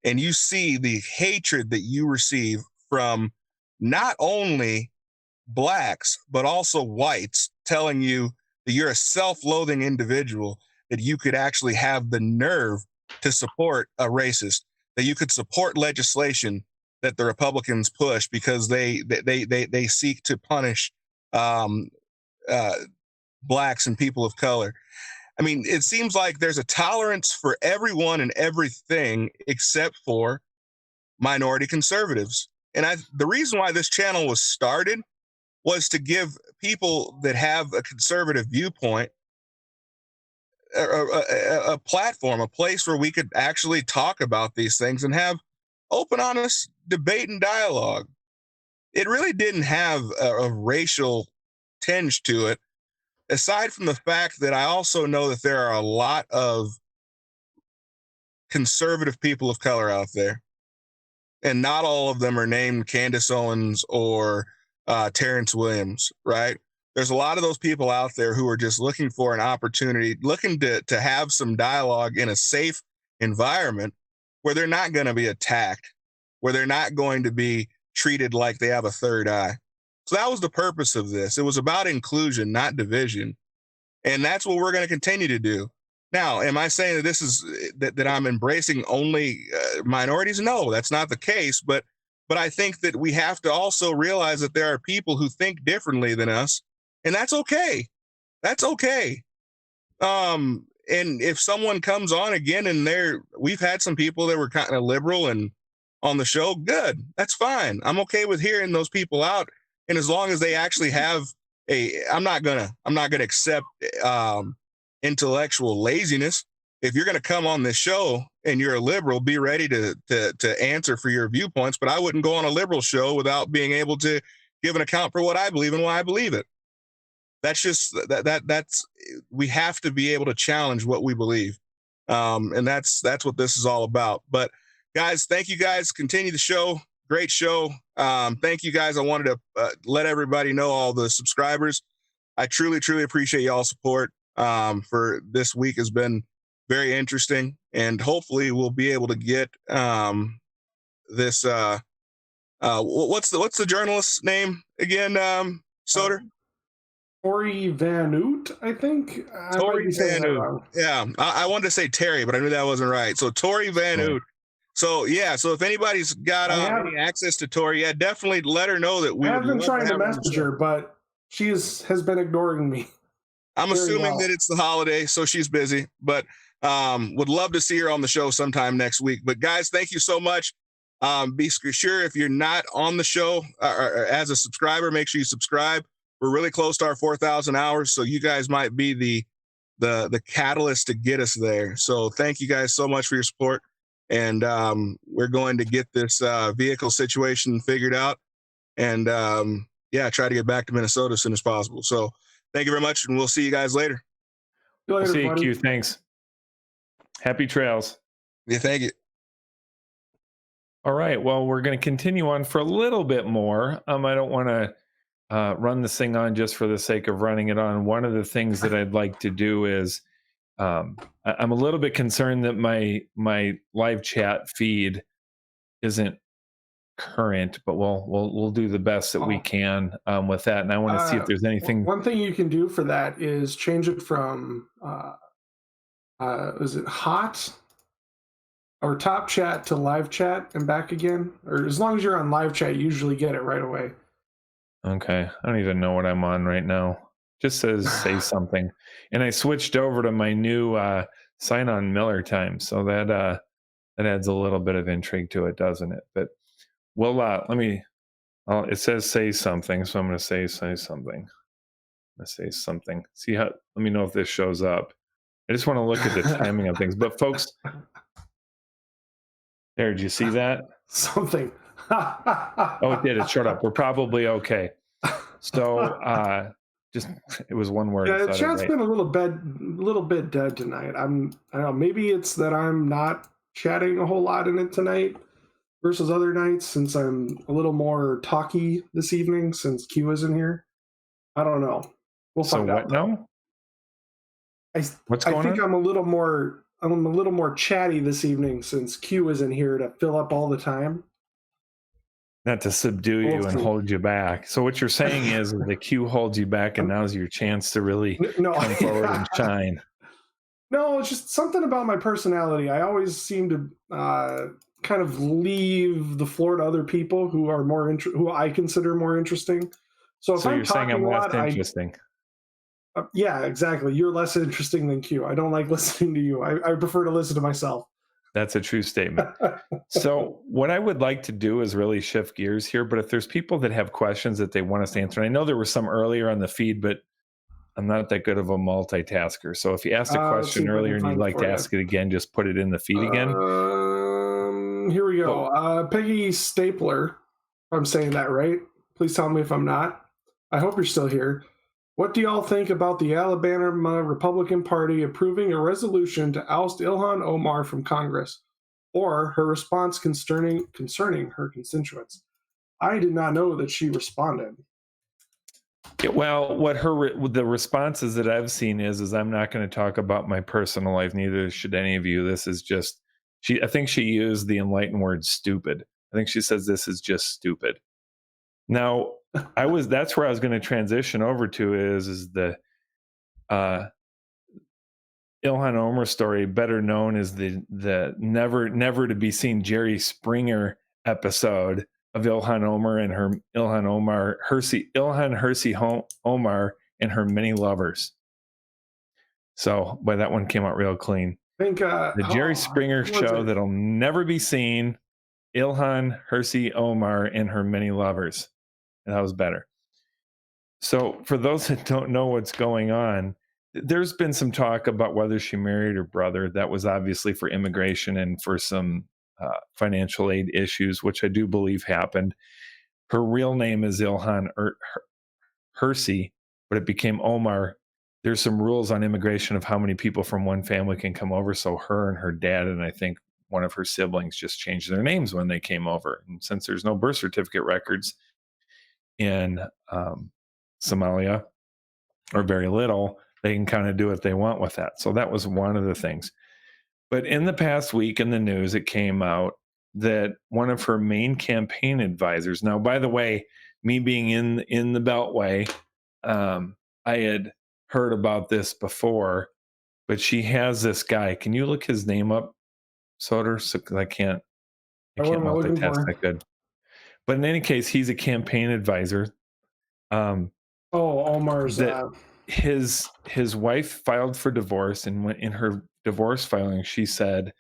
and you see the hatred that you receive from not only blacks, but also whites telling you that you're a self-loathing individual, that you could actually have the nerve to support a racist, that you could support legislation that the Republicans push because they seek to punish blacks and people of color. I mean, it seems like there's a tolerance for everyone and everything except for minority conservatives. And the reason why this channel was started was to give people that have a conservative viewpoint a platform, a place where we could actually talk about these things and have open, honest debate and dialogue. It really didn't have a racial tinge to it, aside from the fact that I also know that there are a lot of conservative people of color out there, and not all of them are named Candace Owens or Terrence Williams, right? There's a lot of those people out there who are just looking for an opportunity, looking to have some dialogue in a safe environment where they're not going to be attacked, where they're not going to be treated like they have a third eye. So that was the purpose of this. It was about inclusion, not division. And that's what we're going to continue to do. Now, am I saying that this is that I'm embracing only minorities? No, that's not the case. But I think that we have to also realize that there are people who think differently than us, and that's okay. That's okay. And if someone comes on again and we've had some people that were kind of liberal and on the show, good. That's fine. I'm okay with hearing those people out. And as long as they actually have I'm not gonna accept intellectual laziness. If you're gonna come on this show and you're a liberal, be ready to answer for your viewpoints. But I wouldn't go on a liberal show without being able to give an account for what I believe and why I believe it. That's just that's we have to be able to challenge what we believe, and that's what this is all about. But guys, thank you guys. Continue the show. Great show. Thank you guys. I wanted to let everybody know, all the subscribers, I truly, truly appreciate y'all's support. For this week has been very interesting, and hopefully we'll be able to get this. What's the journalist's name again? Soder? Tori Van Oot, I think. Tori Van Oot. Yeah, I wanted to say Terry, but I knew that wasn't right. So Tori Van Oot. So yeah, so if anybody's got any access to Tori, yeah, definitely let her know that we. I've been trying to message her, but she has been ignoring me. I'm assuming that it's the holiday, so she's busy, but would love to see her on the show sometime next week. But guys, thank you so much. Be sure, if you're not on the show or as a subscriber, make sure you subscribe. We're really close to our 4,000 hours, so you guys might be the catalyst to get us there. So thank you guys so much for your support. And we're going to get this vehicle situation figured out, and try to get back to Minnesota as soon as possible. So thank you very much, and we'll see you guys later. We'll see you, Q. Thanks. Happy trails. Yeah, thank you. All right. Well, we're going to continue on for a little bit more. I don't want to run this thing on just for the sake of running it on. One of the things that I'd like to do is I'm a little bit concerned that my live chat feed isn't current, but we'll do the best that we can with that. And I want to see if there's anything. One thing you can do for that is change it from is it hot or top chat to live chat and back again, or as long as you're on live chat, you usually get it right away. Okay, I don't even know what I'm on right now. Just says say something, and I switched over to my new sign on Miller time, so that adds a little bit of intrigue to it, doesn't it? But let me. It says say something, so I'm going to say something. I'm going to say something. See how? Let me know if this shows up. I just want to look at the timing of things. But folks, there, did you see that? Something. Oh, it did. It showed up. We're probably okay. So just it was one word. Yeah, chat's been a little bit dead tonight. I don't know. Maybe it's that I'm not chatting a whole lot in it tonight versus other nights, since I'm a little more talky this evening since Q isn't here. I don't know. We'll find out. No. What's going on? I think I'm a little more chatty this evening since Q isn't here to fill up all the time. Not to subdue you and hold you back. So what you're saying is the Q holds you back, and now's your chance to really come forward and shine. No, it's just something about my personality. I always seem to kind of leave the floor to other people who are who I consider more interesting. So if you're saying I'm less interesting. Yeah, exactly. You're less interesting than Q. I don't like listening to you. I prefer to listen to myself. That's a true statement. So what I would like to do is really shift gears here. But if there's people that have questions that they want us to answer, and I know there were some earlier on the feed, but I'm not that good of a multitasker. So if you asked a Let's see question if I can earlier and find you'd it like for to you. ask it again, just put it in the feed again. Here we go. Peggy Stapler, if I'm saying that right. Please tell me if I'm not. I hope you're still here. What do y'all think about the Alabama Republican Party approving a resolution to oust Ilhan Omar from Congress, or her response concerning her constituents? I did not know that she responded. Yeah, well, what the responses that I've seen is I'm not going to talk about my personal life. Neither should any of you. This is just I think she used the enlightened word stupid. I think she says this is just stupid. Now, that's where I was going to transition over to is the Ilhan Omar story, better known as the never to be seen Jerry Springer episode of Ilhan Omar and her Ilhan Hersey Omar and her many lovers. So, boy, that one came out real clean. I think the Jerry Springer show that'll never be seen. Ilhan Hersey Omar and her many lovers. And that was better. So, for those that don't know what's going on, there's been some talk about whether she married her brother. That was obviously for immigration and for some financial aid issues, which I do believe happened. Her real name is Ilhan Hersey, but it became Omar. There's some rules on immigration of how many people from one family can come over. So her and her dad, and I think one of her siblings, just changed their names when they came over. And since there's no birth certificate records in Somalia, or very little, they can kind of do what they want with that. So that was one of the things. But in the past week in the news, it came out that one of her main campaign advisors, now, by the way, me being in the Beltway, I had heard about this before, but she has this guy. Can you look his name up, Soder? So, I can't multitask that good. But in any case, he's a campaign advisor. Omar's his wife filed for divorce, and when in her divorce filing, she said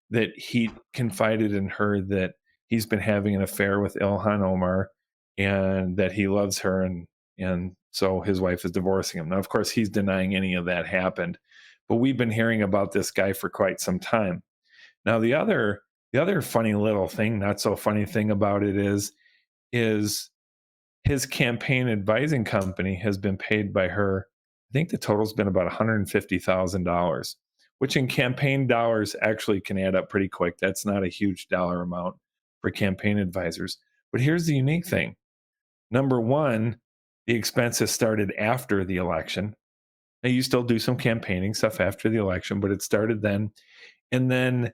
that he confided in her that he's been having an affair with Ilhan Omar and that he loves her, and so his wife is divorcing him. Now, of course, he's denying any of that happened, but we've been hearing about this guy for quite some time. Now, the other funny little thing, not so funny thing about it is his campaign advising company has been paid by her. I think the total's been about $150,000, which in campaign dollars actually can add up pretty quick. That's not a huge dollar amount for campaign advisors. But here's the unique thing. Number one, the expenses started after the election. Now, you still do some campaigning stuff after the election, but it started then. And then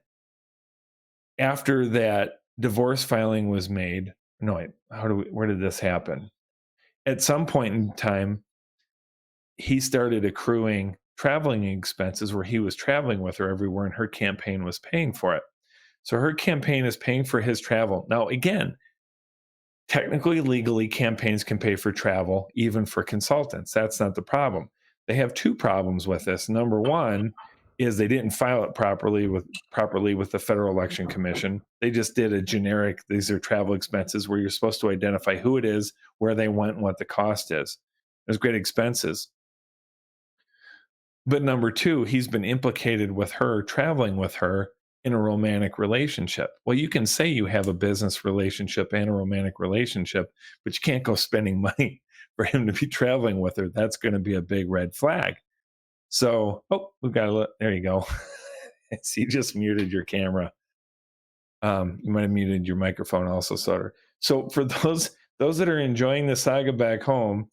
after that divorce filing was made, where did this happen? At some point in time, he started accruing traveling expenses where he was traveling with her everywhere, and her campaign was paying for it. So her campaign is paying for his travel. Now, again, technically, legally, campaigns can pay for travel, even for consultants. That's not the problem. They have two problems with this. Number one is they didn't file it properly with the Federal Election Commission. They just did a generic, these are travel expenses, where you're supposed to identify who it is, where they went, and what the cost is. There's great expenses. But number two, he's been implicated with her, traveling with her in a romantic relationship. Well, you can say you have a business relationship and a romantic relationship, but you can't go spending money for him to be traveling with her. That's going to be a big red flag. So, we've got to look. There you go. You just muted your camera. You might have muted your microphone also, Sutter. So for those that are enjoying the saga back home,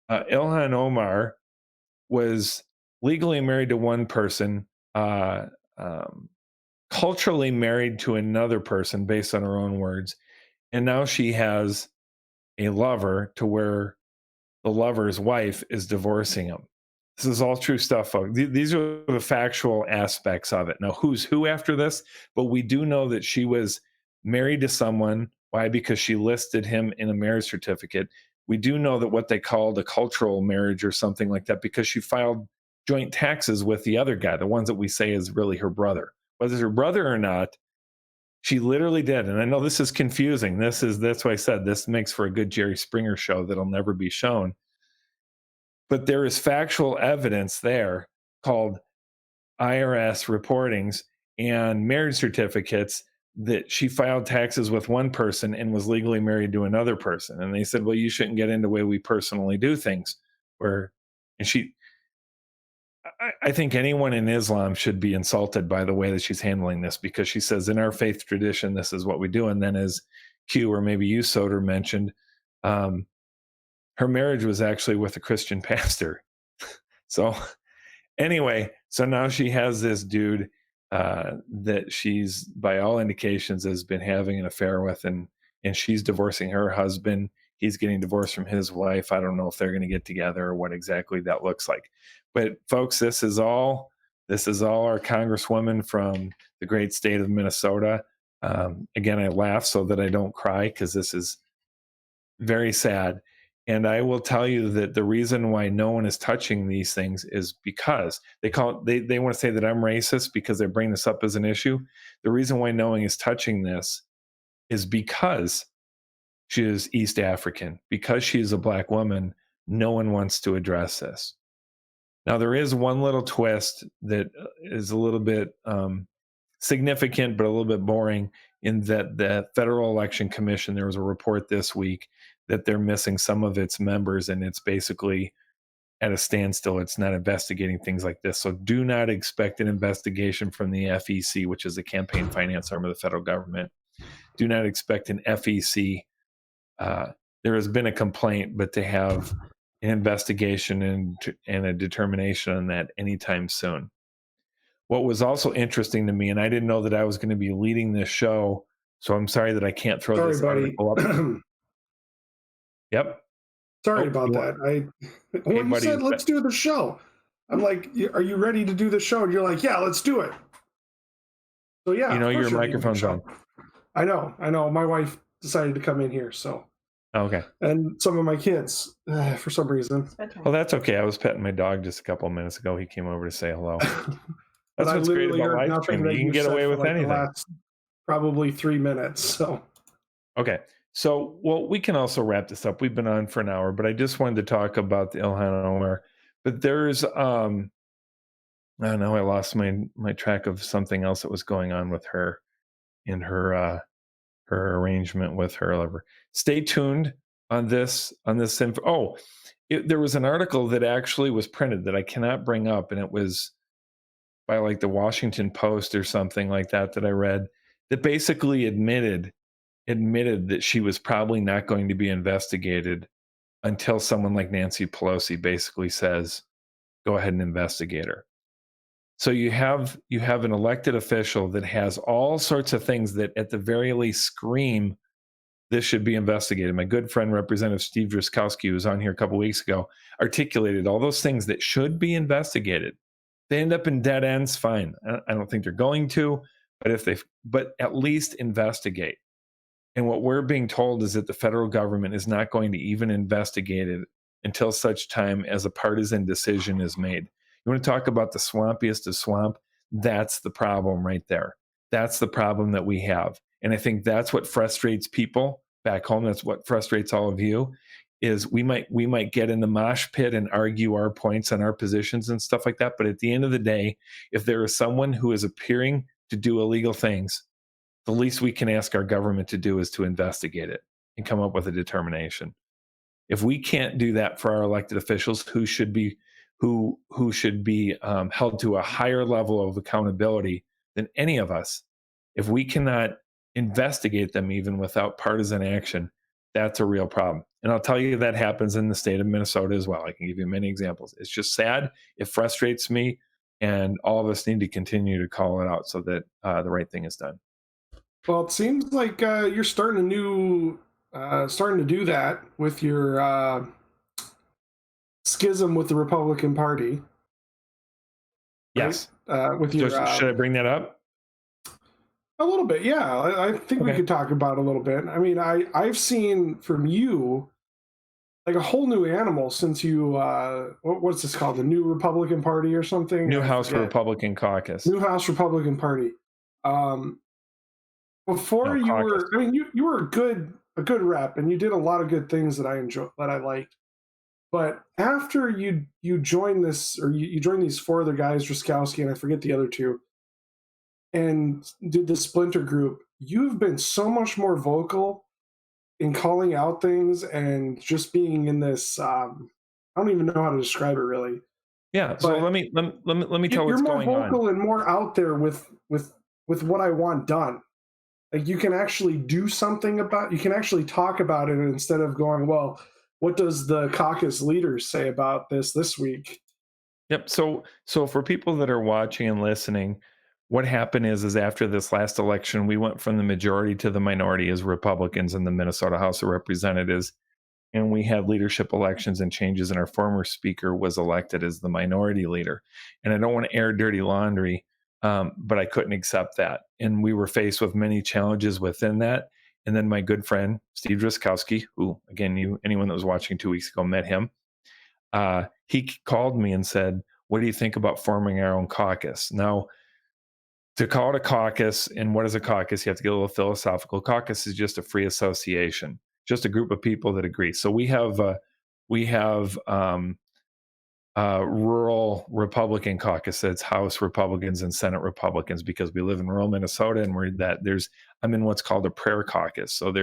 Ilhan Omar was legally married to one person, culturally married to another person based on her own words. And now she has a lover to where the lover's wife is divorcing him. This is all true stuff, folks. These are the factual aspects of it. Now, who's who after this? But we do know that she was married to someone. Why? Because she listed him in a marriage certificate. We do know that what they called a cultural marriage or something like that, because she filed joint taxes with the other guy, the ones that we say is really her brother. Whether it's her brother or not, she literally did. And I know this is confusing. That's why I said this makes for a good Jerry Springer show that'll never be shown. but there is factual evidence there called IRS reportings and marriage certificates that she filed taxes with one person and was legally married to another person. And they said, well, you shouldn't get into the way we personally do things. I think anyone in Islam should be insulted by the way that she's handling this, because she says in our faith tradition, this is what we do. And then as Q, or maybe you, Soder, mentioned, her marriage was actually with a Christian pastor. So anyway, so now she has this dude that she's, by all indications, has been having an affair with, and she's divorcing her husband. He's getting divorced from his wife. I don't know if they're going to get together or what exactly that looks like. But folks, this is all our Congresswoman from the great state of Minnesota. Again, I laugh so that I don't cry, because this is very sad. And I will tell you that the reason why no one is touching these things is because they want to say that I'm racist because they bring this up as an issue. The reason why no one is touching this is because she is East African, because she is a Black woman. No one wants to address this. Now, there is one little twist that is a little bit significant, but a little bit boring, in that the Federal Election Commission, there was a report this week that they're missing some of its members, and it's basically at a standstill. It's not investigating things like this. So do not expect an investigation from the FEC, which is the campaign finance arm of the federal government. Do not expect an FEC. There has been a complaint, but to have an investigation and a determination on that anytime soon. What was also interesting to me, and I didn't know that I was going to be leading this show, so I'm sorry that I can't throw this article up. Yep. Sorry about that. When you said, let's do the show, I'm like, are you ready to do the show? And you're like, yeah, let's do it. So yeah. Your microphone's on. I know. My wife decided to come in here, so. Okay. And some of my kids, for some reason. Well, that's okay. I was petting my dog just a couple of minutes ago. He came over to say hello. That's what's great about live streaming. You can get away with anything. Last probably 3 minutes. So. Okay. So, well, we can also wrap this up. We've been on for an hour, but I just wanted to talk about the Ilhan Omar. But there's, I don't know, I lost my track of something else that was going on with her in her arrangement with her lover. Stay tuned on this info. Oh, there was an article that actually was printed that I cannot bring up, and it was by like the Washington Post or something like that I read, that basically admitted that she was probably not going to be investigated until someone like Nancy Pelosi basically says, go ahead and investigate her. So you have an elected official that has all sorts of things that at the very least scream this should be investigated. My good friend, Representative Steve Driscowski, who was on here a couple of weeks ago, articulated all those things that should be investigated. They end up in dead ends, fine. I don't think they're going to, but at least investigate. And what we're being told is that the federal government is not going to even investigate it until such time as a partisan decision is made. You want to talk about the swampiest of swamp? That's the problem right there. That's the problem that we have. And I think that's what frustrates people back home. That's what frustrates all of you, is we might get in the mosh pit and argue our points and our positions and stuff like that. But at the end of the day, if there is someone who is appearing to do illegal things, the least we can ask our government to do is to investigate it and come up with a determination. If we can't do that for our elected officials, who should be held to a higher level of accountability than any of us, if we cannot investigate them even without partisan action, that's a real problem. And I'll tell you that happens in the state of Minnesota as well. I can give you many examples. It's just sad. It frustrates me. And all of us need to continue to call it out so that the right thing is done. Well, it seems like you're starting to do that with your schism with the Republican Party. Yes. Right? With your, should I bring that up? A little bit, yeah. I think we could talk about it a little bit. I mean, I've seen from you like a whole new animal since you what's this called? The New Republican Party or something? New House Republican Caucus. New House Republican Party. Before you were, I mean, you were a good rep, and you did a lot of good things that I liked. But after you join this, or you join these four other guys, Druskowski and I forget the other two, and did the splinter group, you've been so much more vocal in calling out things and just being in this. I don't even know how to describe it really. Yeah. So But let me tell you're what's more going on. vocal and more out there with what I want done. Like you can actually do something about. You can actually talk about it instead of going, well, what does the caucus leaders say about this week? Yep. So for people that are watching and listening, what happened is after this last election, we went from the majority to the minority as Republicans in the Minnesota House of Representatives, and we had leadership elections and changes, and our former speaker was elected as the minority leader. And I don't want to air dirty laundry, but I couldn't accept that. And we were faced with many challenges within that. And then my good friend, Steve Druskowski, who, again, anyone that was watching 2 weeks ago met him, he called me and said, what do you think about forming our own caucus? Now, to call it a caucus, and what is a caucus? You have to get a little philosophical. Caucus is just a free association, just a group of people that agree. So we have rural Republican caucus. It's House Republicans and Senate Republicans, because we live in rural Minnesota, and I'm in what's called a prayer caucus. So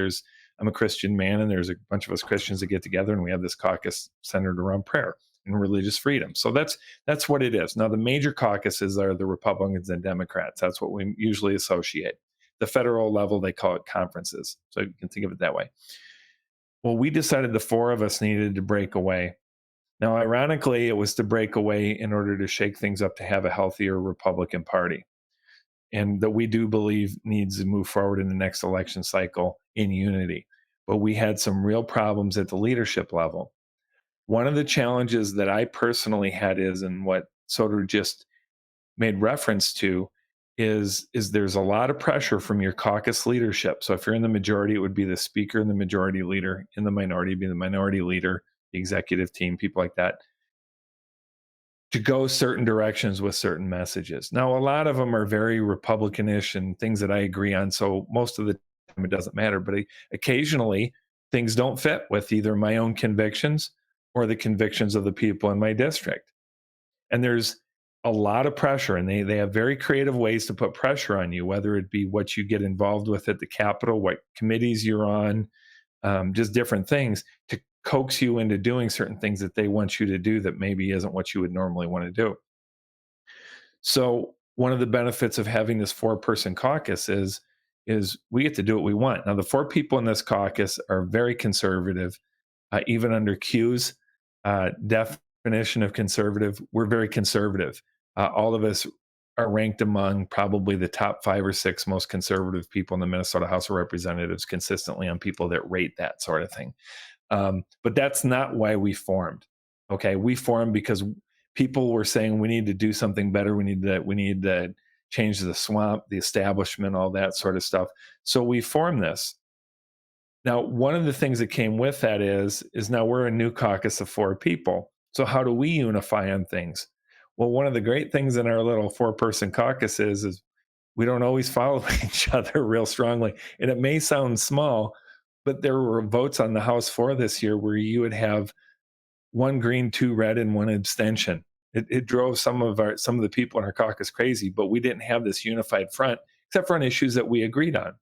I'm a Christian man, and there's a bunch of us Christians that get together, and we have this caucus centered around prayer and religious freedom. So that's what it is. Now, the major caucuses are the Republicans and Democrats. That's what we usually associate. The federal level, they call it conferences. So you can think of it that way. Well, we decided the four of us needed to break away. Now, ironically, it was to break away in order to shake things up to have a healthier Republican Party, and that we do believe needs to move forward in the next election cycle in unity. But we had some real problems at the leadership level. One of the challenges that I personally had is, and what Soder just made reference to, is there's a lot of pressure from your caucus leadership. So if you're in the majority, it would be the speaker and the majority leader. In the minority, it'd be the minority leader, the executive team, people like that, to go certain directions with certain messages. Now, a lot of them are very Republicanish and things that I agree on. So most of the time it doesn't matter, but occasionally things don't fit with either my own convictions or the convictions of the people in my district. And there's a lot of pressure, and they have very creative ways to put pressure on you, whether it be what you get involved with at the Capitol, what committees you're on, just different things to coax you into doing certain things that they want you to do that maybe isn't what you would normally want to do. So one of the benefits of having this 4-person caucus is we get to do what we want. Now, the 4 people in this caucus are very conservative, even under Q's definition of conservative. We're very conservative. All of us are ranked among probably the top 5 or 6 most conservative people in the Minnesota House of Representatives consistently on people that rate that sort of thing. But that's not why we formed. Okay, we formed because people were saying we need to do something better. We need to change the swamp, the establishment, all that sort of stuff. So we formed this. Now, one of the things that came with that is now we're a new caucus of 4 people. So how do we unify on things? Well, one of the great things in our little 4-person caucus is we don't always follow each other real strongly. And it may sound small, but there were votes on the House floor this year where you would have 1 green, 2 red, and 1 abstention. It drove some of the people in our caucus crazy, but we didn't have this unified front except for on issues that we agreed on.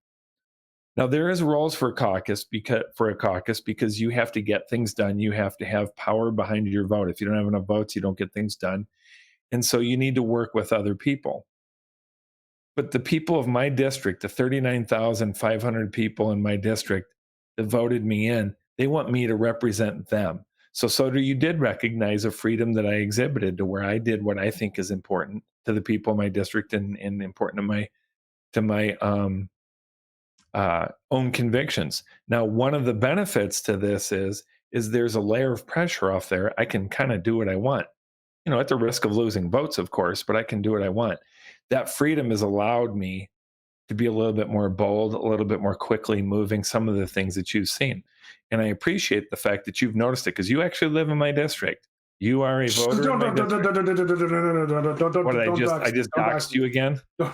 Now, there is roles for a caucus because you have to get things done. You have to have power behind your vote. If you don't have enough votes, you don't get things done. And so you need to work with other people. But the people of my district, the 39,500 people in my district that voted me in, they want me to represent them. So Soder, you did recognize a freedom that I exhibited to where I did what I think is important to the people in my district and important to my own convictions. Now, one of the benefits to this is there's a layer of pressure off there. I can kind of do what I want, at the risk of losing votes, of course, but I can do what I want. That freedom has allowed me to be a little bit more bold, a little bit more quickly moving some of the things that you've seen. And I appreciate the fact that you've noticed it because you actually live in my district. You are a voter in my district. What did I just doxed you again? I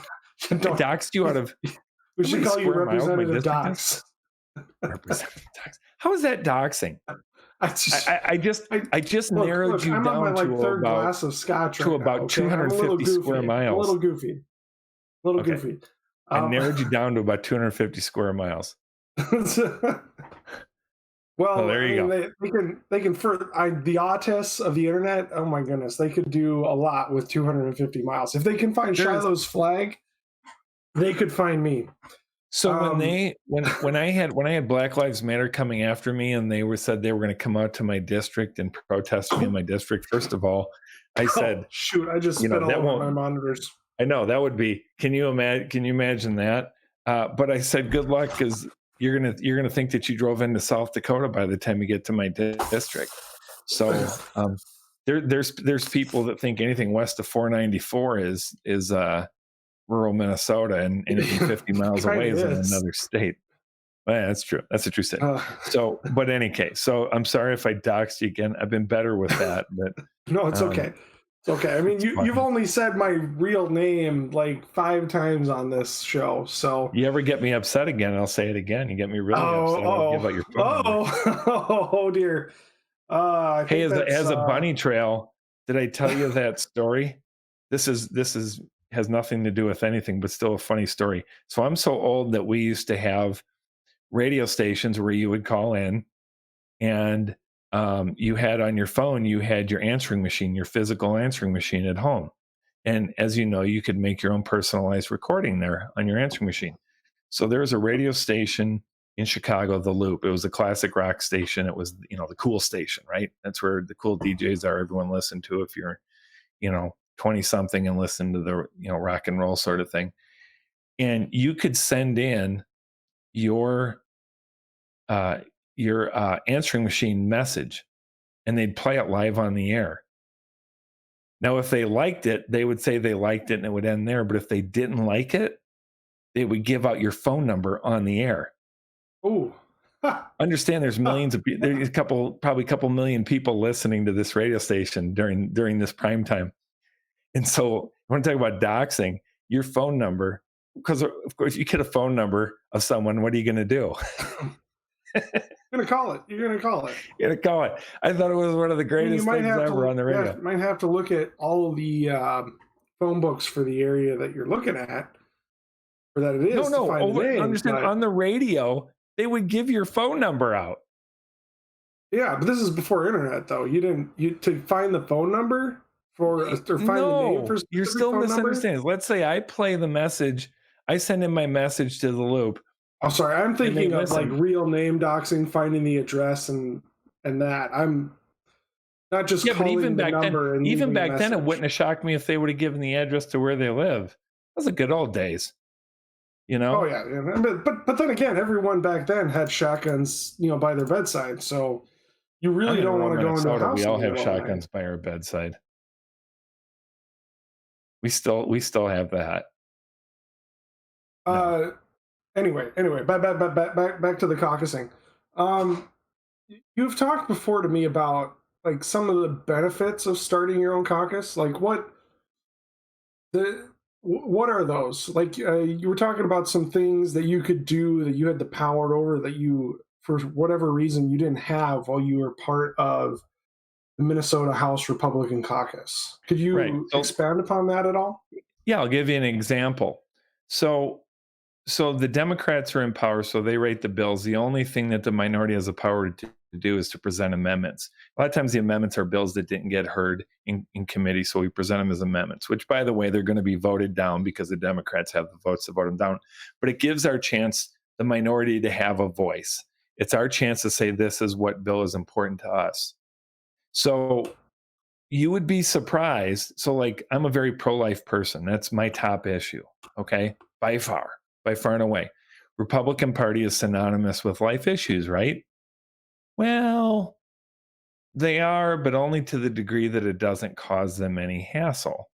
doxed you out of... We should call you Representative Dox. Representative Dox. How is that doxing? I just, I just narrowed you I'm on down my to third about glass of scotch to right about now, okay? I'm a little 250 goofy. square I'm a miles. little goofy. A little Okay. goofy. I narrowed you down to about 250 square miles. Well, there I you mean, go. they can the autists of the internet. Oh my goodness, they could do a lot with 250 miles. If they can find Shiloh's flag, they could find me. So when I had Black Lives Matter coming after me, and they said they were going to come out to my district and protest me in my district. First of all, I said, "Shoot, I just spit all over my monitors." I know that would be. Can you imagine that? But I said, good luck, because you're gonna think that you drove into South Dakota by the time you get to my district. So there's people that think anything west of 494 is rural Minnesota, and anything 50 miles away is in another state. Well, that's true. That's a true statement. So, but in any case, so I'm sorry if I doxed you again. I've been better with that, but no, it's okay. It's okay. I mean, you've only said my real name like 5 times on this show. So you ever get me upset again, I'll say it again. You get me really upset. I'll give out your phone number. Oh dear. Hey, as a bunny trail, did I tell you that story? This has nothing to do with anything, but still a funny story. So I'm so old that we used to have radio stations where you would call in, and you had on your phone, you had your answering machine, your physical answering machine at home. And as you know, you could make your own personalized recording there on your answering machine. So there was a radio station in Chicago, The Loop. It was a classic rock station. It was, the cool station, right? That's where the cool DJs are. Everyone listened to if you're, 20 something and listen to the, rock and roll sort of thing. And you could send in your answering machine message, and they'd play it live on the air. Now, if they liked it, they would say they liked it and it would end there. But if they didn't like it, they would give out your phone number on the air. Oh, understand there's millions of people, there's probably a couple million people listening to this radio station during this prime time. And so I want to talk about doxing. Your phone number, because of course you get a phone number of someone, what are you going to do? You're going to call it. You're going to call it. You're going to call it. I thought it was one of the greatest things ever on the radio. You might have to look at all of the phone books for the area that you're looking at, or that it is. Understand, on the radio, they would give your phone number out. Yeah, but this is before internet, though. To find the phone number or find the name for you're still misunderstanding. Let's say I play the message. I send in my message to The Loop. I'm sorry. I'm thinking of like real name doxing, finding the address and that. I'm not just calling the number. Even back then, it wouldn't have shocked me if they would have given the address to where they live. Those are good old days. Oh yeah. But then again, everyone back then had shotguns, by their bedside. So you really don't want to go into a house. We all have shotguns by our bedside. We still have that. Anyway, back to the caucusing. You've talked before to me about like some of the benefits of starting your own caucus. Like what are those? Like you were talking about some things that you could do that you had the power over that you, for whatever reason, you didn't have while you were part of the Minnesota House Republican Caucus. Could you expand upon that at all? Yeah, I'll give you an example. So the Democrats are in power, so they write the bills. The only thing that the minority has the power to do is to present amendments. A lot of times the amendments are bills that didn't get heard in committee, so we present them as amendments, which, by the way, they're going to be voted down because the Democrats have the votes to vote them down. But it gives our chance, the minority, to have a voice. It's our chance to say this is what bill is important to us. So you would be surprised. So like, I'm a very pro-life person. That's my top issue, okay? By far and away. Republican Party is synonymous with life issues, right? Well, they are, but only to the degree that it doesn't cause them any hassle.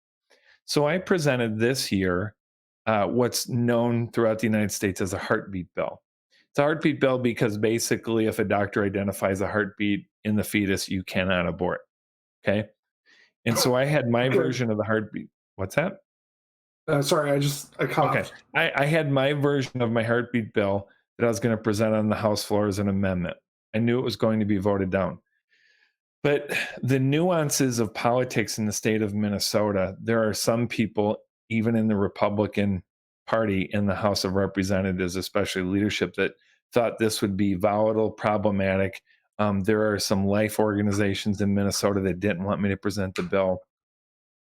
So I presented this year what's known throughout the United States as a heartbeat bill. It's a heartbeat bill because basically if a doctor identifies a heartbeat in the fetus, you cannot abort, okay? And so I had my version of the heartbeat. What's that? Sorry, I coughed. Okay, I had my version of my heartbeat bill that I was going to present on the House floor as an amendment. I knew it was going to be voted down. But the nuances of politics in the state of Minnesota, there are some people, even in the Republican Party in the House of Representatives, especially leadership, that thought this would be volatile, problematic. There are some life organizations in Minnesota that didn't want me to present the bill.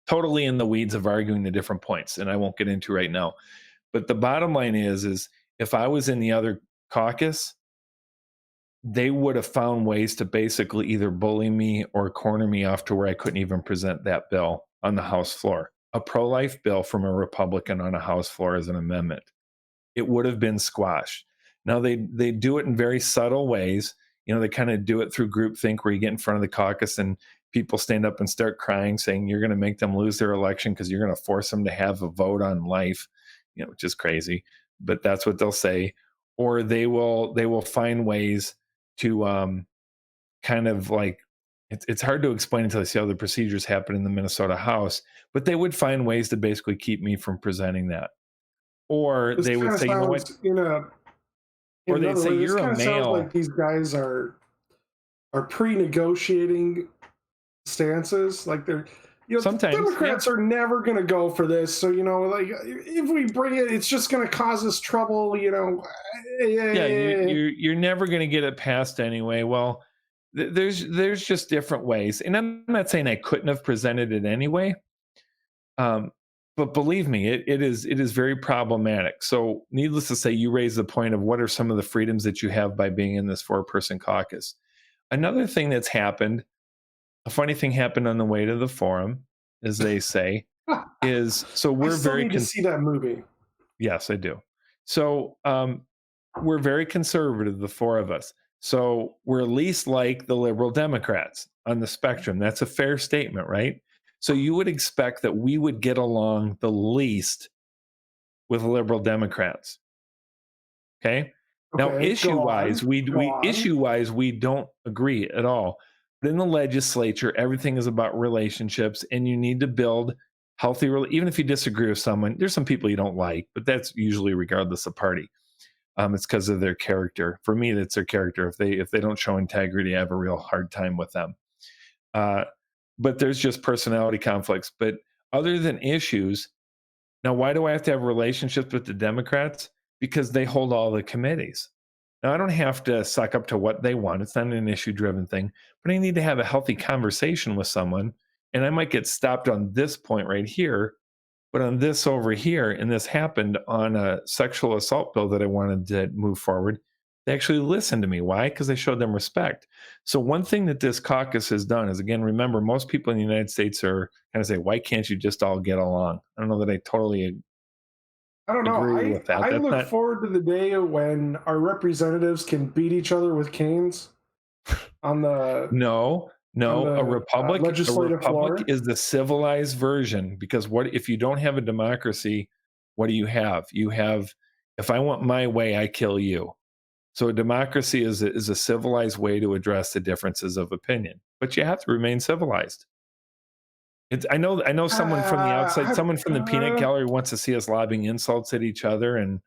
Totally in the weeds of arguing the different points, and I won't get into right now. But the bottom line is if I was in the other caucus, they would have found ways to basically either bully me or corner me off to where I couldn't even present that bill on the House floor. A pro-life bill from a Republican on a House floor as an amendment. It would have been squashed. Now they do it in very subtle ways. They kind of do it through groupthink where you get in front of the caucus and people stand up and start crying, saying you're going to make them lose their election because you're going to force them to have a vote on life, which is crazy. But that's what they'll say. Or they will find ways to kind of like, it's hard to explain until I see how the procedures happen in the Minnesota House, but they would find ways to basically keep me from presenting that. Or This they would say, you know what? Or they'd say, you're a male. Sounds like these guys are pre-negotiating stances. Like they're, sometimes Democrats are never going to go for this. So, like if we bring it, it's just going to cause us trouble, You're never going to get it passed anyway. Well, there's just different ways. And I'm not saying I couldn't have presented it anyway. But believe me, it is very problematic. So needless to say, you raise the point of what are some of the freedoms that you have by being in this 4-person caucus. Another thing that's happened, a funny thing happened on the way to the forum, as they say, is so we're very need to see that movie. Yes, I do. So we're very conservative, the 4 of us. So we're least like the liberal Democrats on the spectrum. That's a fair statement, right? So you would expect that we would get along the least with liberal Democrats. Okay. Now, issue-wise, we don't agree at all. But in the legislature, everything is about relationships, and you need to build healthy. Even if you disagree with someone, there's some people you don't like, but that's usually regardless of party. It's because of their character. For me, it's their character. If they don't show integrity, I have a real hard time with them. But there's just personality conflicts. But other than issues, now why do I have to have relationships with the Democrats? Because they hold all the committees. Now I don't have to suck up to what they want. It's not an issue-driven thing. But I need to have a healthy conversation with someone. And I might get stopped on this point right here, but on this over here, and this happened on a sexual assault bill that I wanted to move forward. They actually listened to me. Why? Because I showed them respect. So one thing that this caucus has done is, again, remember, most people in the United States are kind of say, why can't you just all get along? I don't know that I totally agree with that. I look forward to the day when our representatives can beat each other with canes on the... No, a republic floor is the civilized version, because what if you don't have a democracy, what do you have? You have, if I want my way, I kill you. So a democracy is a civilized way to address the differences of opinion, but you have to remain civilized. I know someone from the outside, someone from the peanut gallery wants to see us lobbing insults at each other, and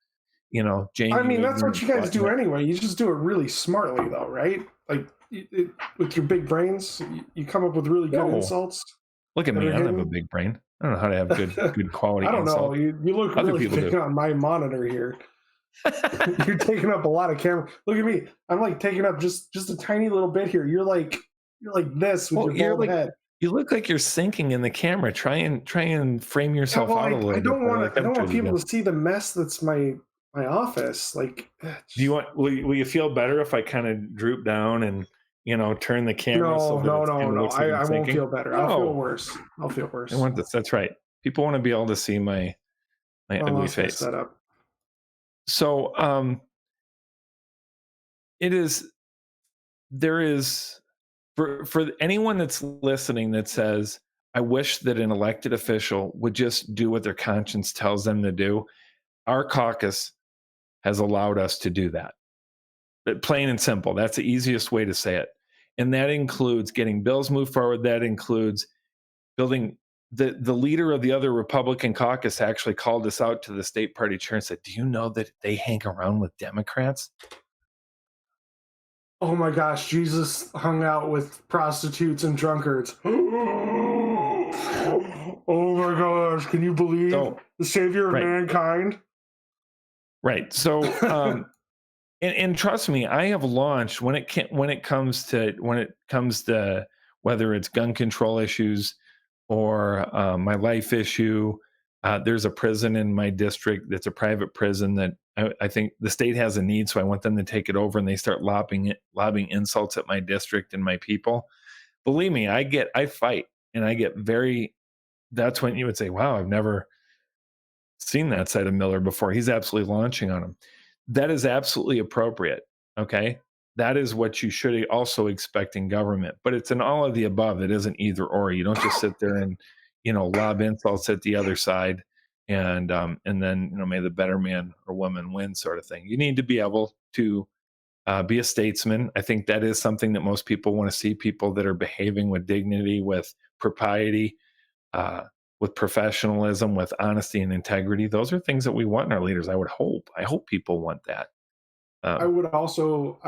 Jane. I mean, that's what you guys do anyway. You just do it really smartly, though, right? Like with your big brains, you come up with really good insults. Look at me, I don't have a big brain. I don't know how to have good quality. I don't know. You look Other really big on my monitor here. You're taking up a lot of camera. Look at me. I'm like taking up just a tiny little bit here. You're like this with your bald head. You look like you're sinking in the camera. Try and frame yourself out a little bit. I don't want people to see the mess that's my office. Like, do you want? Will you feel better if I kind of droop down and turn the camera? No. Like I won't feel better. No. I'll feel worse. I want this. That's right. People want to be able to see my ugly face. Set up. So there is for anyone that's listening that says, I wish that an elected official would just do what their conscience tells them to do. Our caucus has allowed us to do that. But plain and simple. That's the easiest way to say it. And that includes getting bills moved forward. That includes building. The leader of the other Republican caucus actually called us out to the state party chair and said, do you know that they hang around with Democrats? Oh my gosh, Jesus hung out with prostitutes and drunkards. Oh my gosh, can you believe the savior of right, mankind? right. So, and trust me, I have launched when it comes to whether it's gun control issues or my life issue. There's a prison in my district that's a private prison that I think the state has a need, so I want them to take it over, and they start lobbing insults at my district and my people. Believe me, I fight, and I get very. That's when you would say, "Wow, I've never seen that side of Miller before." He's absolutely launching on him. That is absolutely appropriate. Okay. That is what you should also expect in government, but it's an all of the above. It isn't either or. You don't just sit there and, lob insults at the other side and then, may the better man or woman win sort of thing. You need to be able to be a statesman. I think that is something that most people want to see, people that are behaving with dignity, with propriety, uh, with professionalism, with honesty and integrity. Those are things that we want in our leaders. I hope people want that. I would also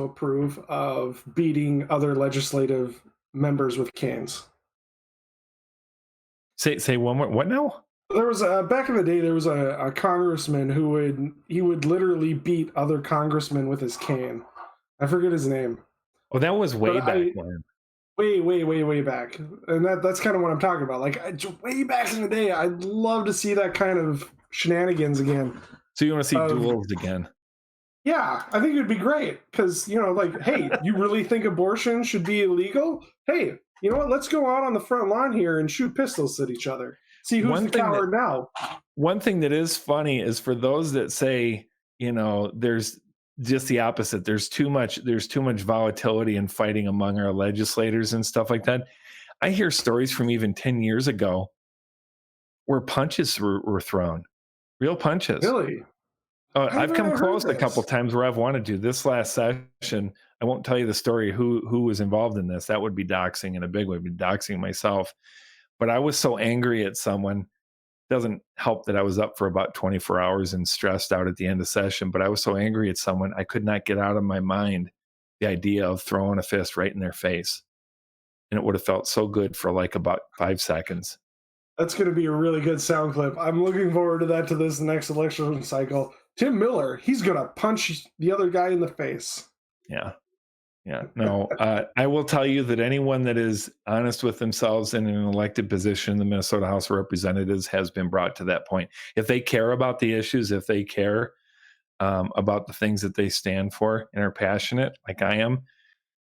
approve of beating other legislative members with canes. Say one more. What now? There was back in the day. There was a congressman who would literally beat other congressmen with his cane. I forget his name. Oh, that was way back when. Way back, and that's kind of what I'm talking about. Like way back in the day, I'd love to see that kind of shenanigans again. So you want to see duels again? Yeah, I think it'd be great because like, hey, you really think abortion should be illegal? Hey, you know what? Let's go out on the front lawn here and shoot pistols at each other. See who's the coward now. One thing that is funny is for those that say, there's just the opposite. There's too much volatility and fighting among our legislators and stuff like that. I hear stories from even 10 years ago where punches were thrown, real punches. Really? I've come close a couple times where I've wanted to. This last session, I won't tell you the story who was involved in this. That would be doxing in a big way, be doxing myself. But I was so angry at someone. Doesn't help that I was up for about 24 hours and stressed out at the end of session, but I was so angry at someone, I could not get out of my mind the idea of throwing a fist right in their face. And it would have felt so good for like about 5 seconds. That's going to be a really good sound clip. I'm looking forward to that, to this next election cycle. Tim Miller, he's going to punch the other guy in the face. Yeah. Yeah. No, I will tell you that anyone that is honest with themselves in an elected position in the Minnesota House of Representatives has been brought to that point. If they care about the issues, if they care about the things that they stand for and are passionate, like I am,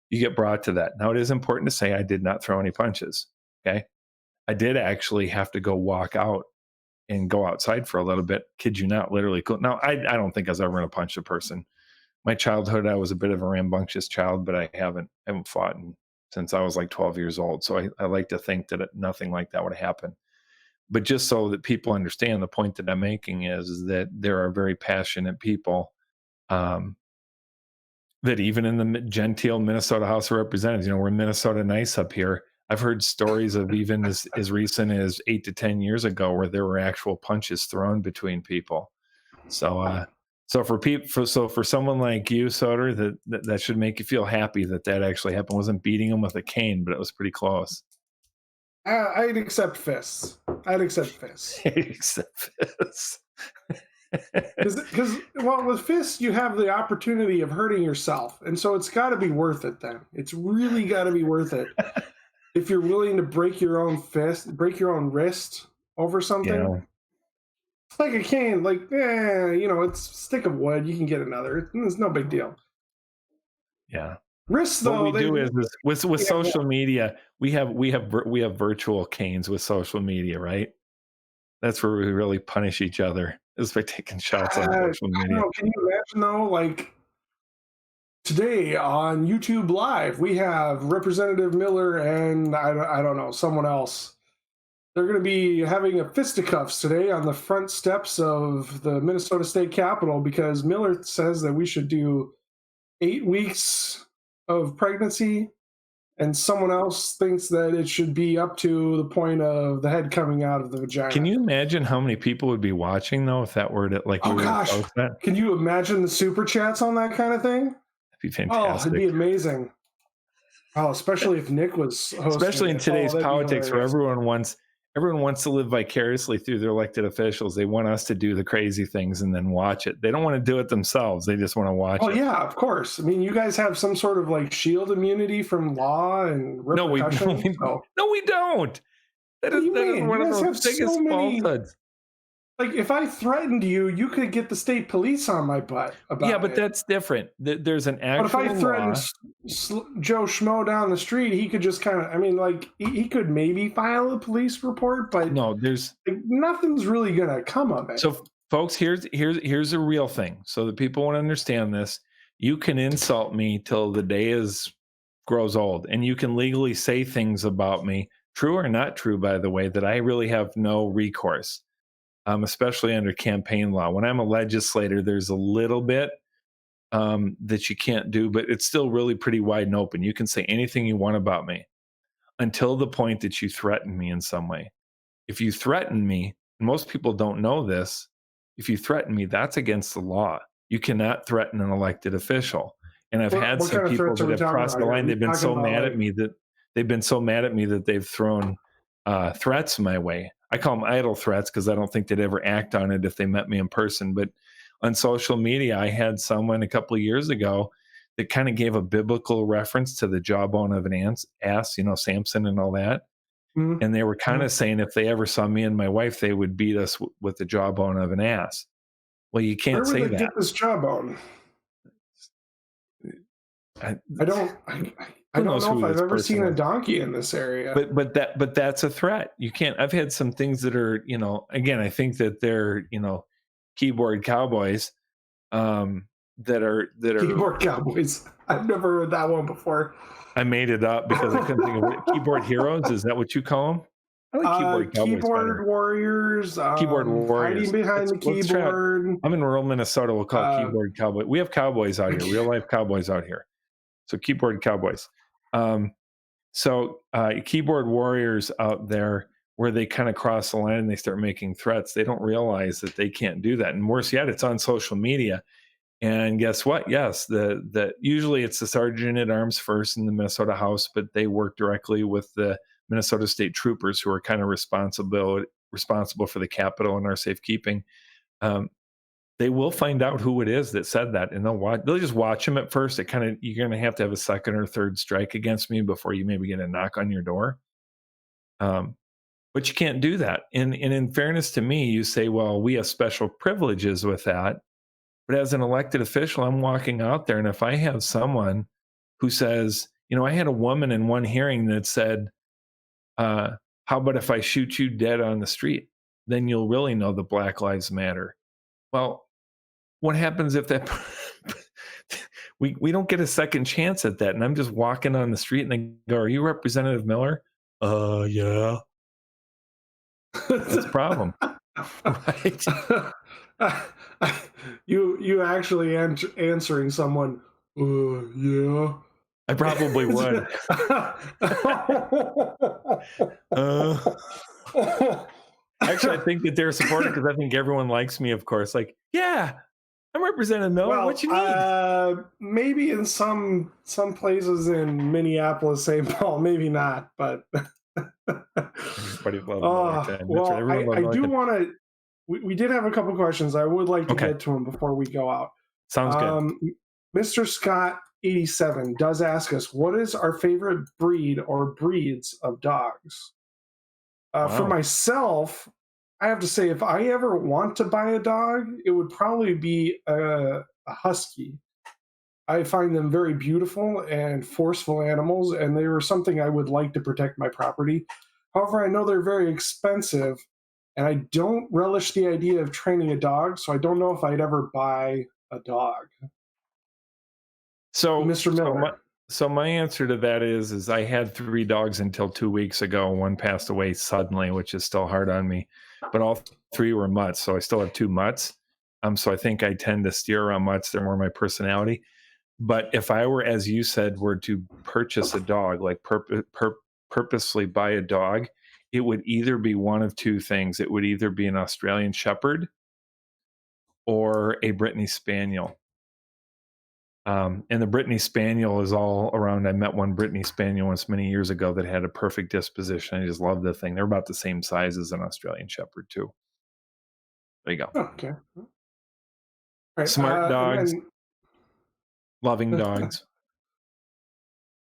you get brought to that. Now, it is important to say I did not throw any punches. Okay. I did actually have to go walk out and go outside for a little bit. Kid you not, literally. Now, I don't think I was ever going to punch a person. My childhood, I was a bit of a rambunctious child, but I haven't fought since I was like 12 years old. So I like to think that nothing like that would happen. But just so that people understand, the point that I'm making is that there are very passionate people that even in the genteel Minnesota House of Representatives, we're Minnesota nice up here. I've heard stories of even as recent as 8 to 10 years ago where there were actual punches thrown between people. So for someone like you, Soder, that should make you feel happy that actually happened. It wasn't beating him with a cane, but it was pretty close. I'd accept fists. I'd accept fists. Because with fists, you have the opportunity of hurting yourself. And so it's got to be worth it then. It's really got to be worth it. If you're willing to break your own wrist over something. Yeah. It's like a cane, it's a stick of wood. You can get another. It's no big deal. Yeah. Wrists, though. What we do is with social media, we have virtual canes with social media, right? That's where we really punish each other, is by taking shots on social media. Can you imagine though? Like today on YouTube Live, we have Representative Miller and I don't know, someone else. They're going to be having a fisticuffs today on the front steps of the Minnesota State Capitol because Miller says that we should do 8 weeks of pregnancy, and someone else thinks that it should be up to the point of the head coming out of the vagina. Can you imagine how many people would be watching though if that were to Can you imagine the super chats on that kind of thing? be Oh, it'd fantastic. be amazing. Oh, especially if Nick was hosting. Especially in today's politics where hilarious. everyone wants to live vicariously through their elected officials. They want us to do the crazy things and then watch it. They don't want to do it themselves. They just want to watch it. Oh yeah, of course. I mean, you guys have some sort of like shield immunity from law and repercussions. No, we don't. That is one of the biggest falsehoods. Like, if I threatened you, you could get the state police on my butt about Yeah, but that's different. There's an actual But if I threatened Joe Schmo down the street, he could just kind of, I mean, like, he could maybe file a police report, but no, there's like, nothing's really going to come of it. So, folks, here's a real thing. So that people want to understand this. You can insult me till the day grows old, and you can legally say things about me, true or not true, by the way, that I really have no recourse. Especially under campaign law. When I'm a legislator, there's a little bit that you can't do, but it's still really pretty wide and open. You can say anything you want about me until the point that you threaten me in some way. If you threaten me, most people don't know this, if you threaten me, that's against the law. You cannot threaten an elected official. And I've had some people that have crossed the line. They've been so mad at me that they've thrown threats my way. I call them idle threats because I don't think they'd ever act on it if they met me in person. But on social media, I had someone a couple of years ago that kind of gave a biblical reference to the jawbone of an ass, Samson and all that. Mm-hmm. And they were kind of saying if they ever saw me and my wife, they would beat us with the jawbone of an ass. Well, you can't say that. Where would they get this jawbone? I don't know if I've ever seen a donkey in this area. But that's a threat. You can't. I've had some things that are, again, I think that they're, keyboard cowboys, that are keyboard cowboys. I've never heard that one before. I made it up because I couldn't think of it. Keyboard heroes, is that what you call them? I like keyboard cowboys. Keyboard warriors. Keyboard warriors. Hiding behind the keyboard. I'm in rural Minnesota. We'll call it keyboard cowboy. We have cowboys out here, real life cowboys out here. So keyboard cowboys. Keyboard warriors out there where they kind of cross the line and they start making threats. They don't realize that they can't do that. And worse yet, it's on social media. And guess what? Yes, usually it's the sergeant at arms first in the Minnesota House, but they work directly with the Minnesota State Troopers who are kind of responsible for the Capitol and our safekeeping. They will find out who it is that said that, and they'll just watch him at first. You're going to have a second or third strike against me before you maybe get a knock on your door. But you can't do that. And in fairness to me, you say, well, we have special privileges with that. But as an elected official, I'm walking out there, and if I have someone who says, I had a woman in one hearing that said, how about if I shoot you dead on the street? Then you'll really know that Black Lives Matter. Well, what happens if that we don't get a second chance at that? And I'm just walking on the street and they go, "Are you Representative Miller?" Yeah. That's a problem. Right? You actually answering someone, yeah. I probably would. Actually, I think that they're supportive because I think everyone likes me, of course. Like, yeah, I'm Representative Miller. Well, what you need? Maybe in some places in Minneapolis, St. Paul, maybe not, but everybody loves I do want to. We did have a couple questions. I would like to get to them before we go out. Sounds good. Mr. Scott 87 does ask us, what is our favorite breed or breeds of dogs? For myself, I have to say, if I ever want to buy a dog, it would probably be a husky. I find them very beautiful and forceful animals, and they were something I would like to protect my property. However, I know they're very expensive, and I don't relish the idea of training a dog, so I don't know if I'd ever buy a dog. So, Mr. Miller. So my answer to that is I had 3 dogs until 2 weeks ago. One passed away suddenly, which is still hard on me. But all 3 were mutts, so I still have 2 mutts. So I think I tend to steer around mutts. They're more my personality. But if I were, as you said, were to purchase a dog, like purposely buy a dog, it would either be one of 2 things. It would either be an Australian Shepherd or a Brittany Spaniel. And the Brittany Spaniel is all around. I met one Brittany Spaniel once many years ago that had a perfect disposition. I just love the thing. They're about the same size as an Australian Shepherd too. There you go. Okay. All right. Smart dogs, and loving dogs.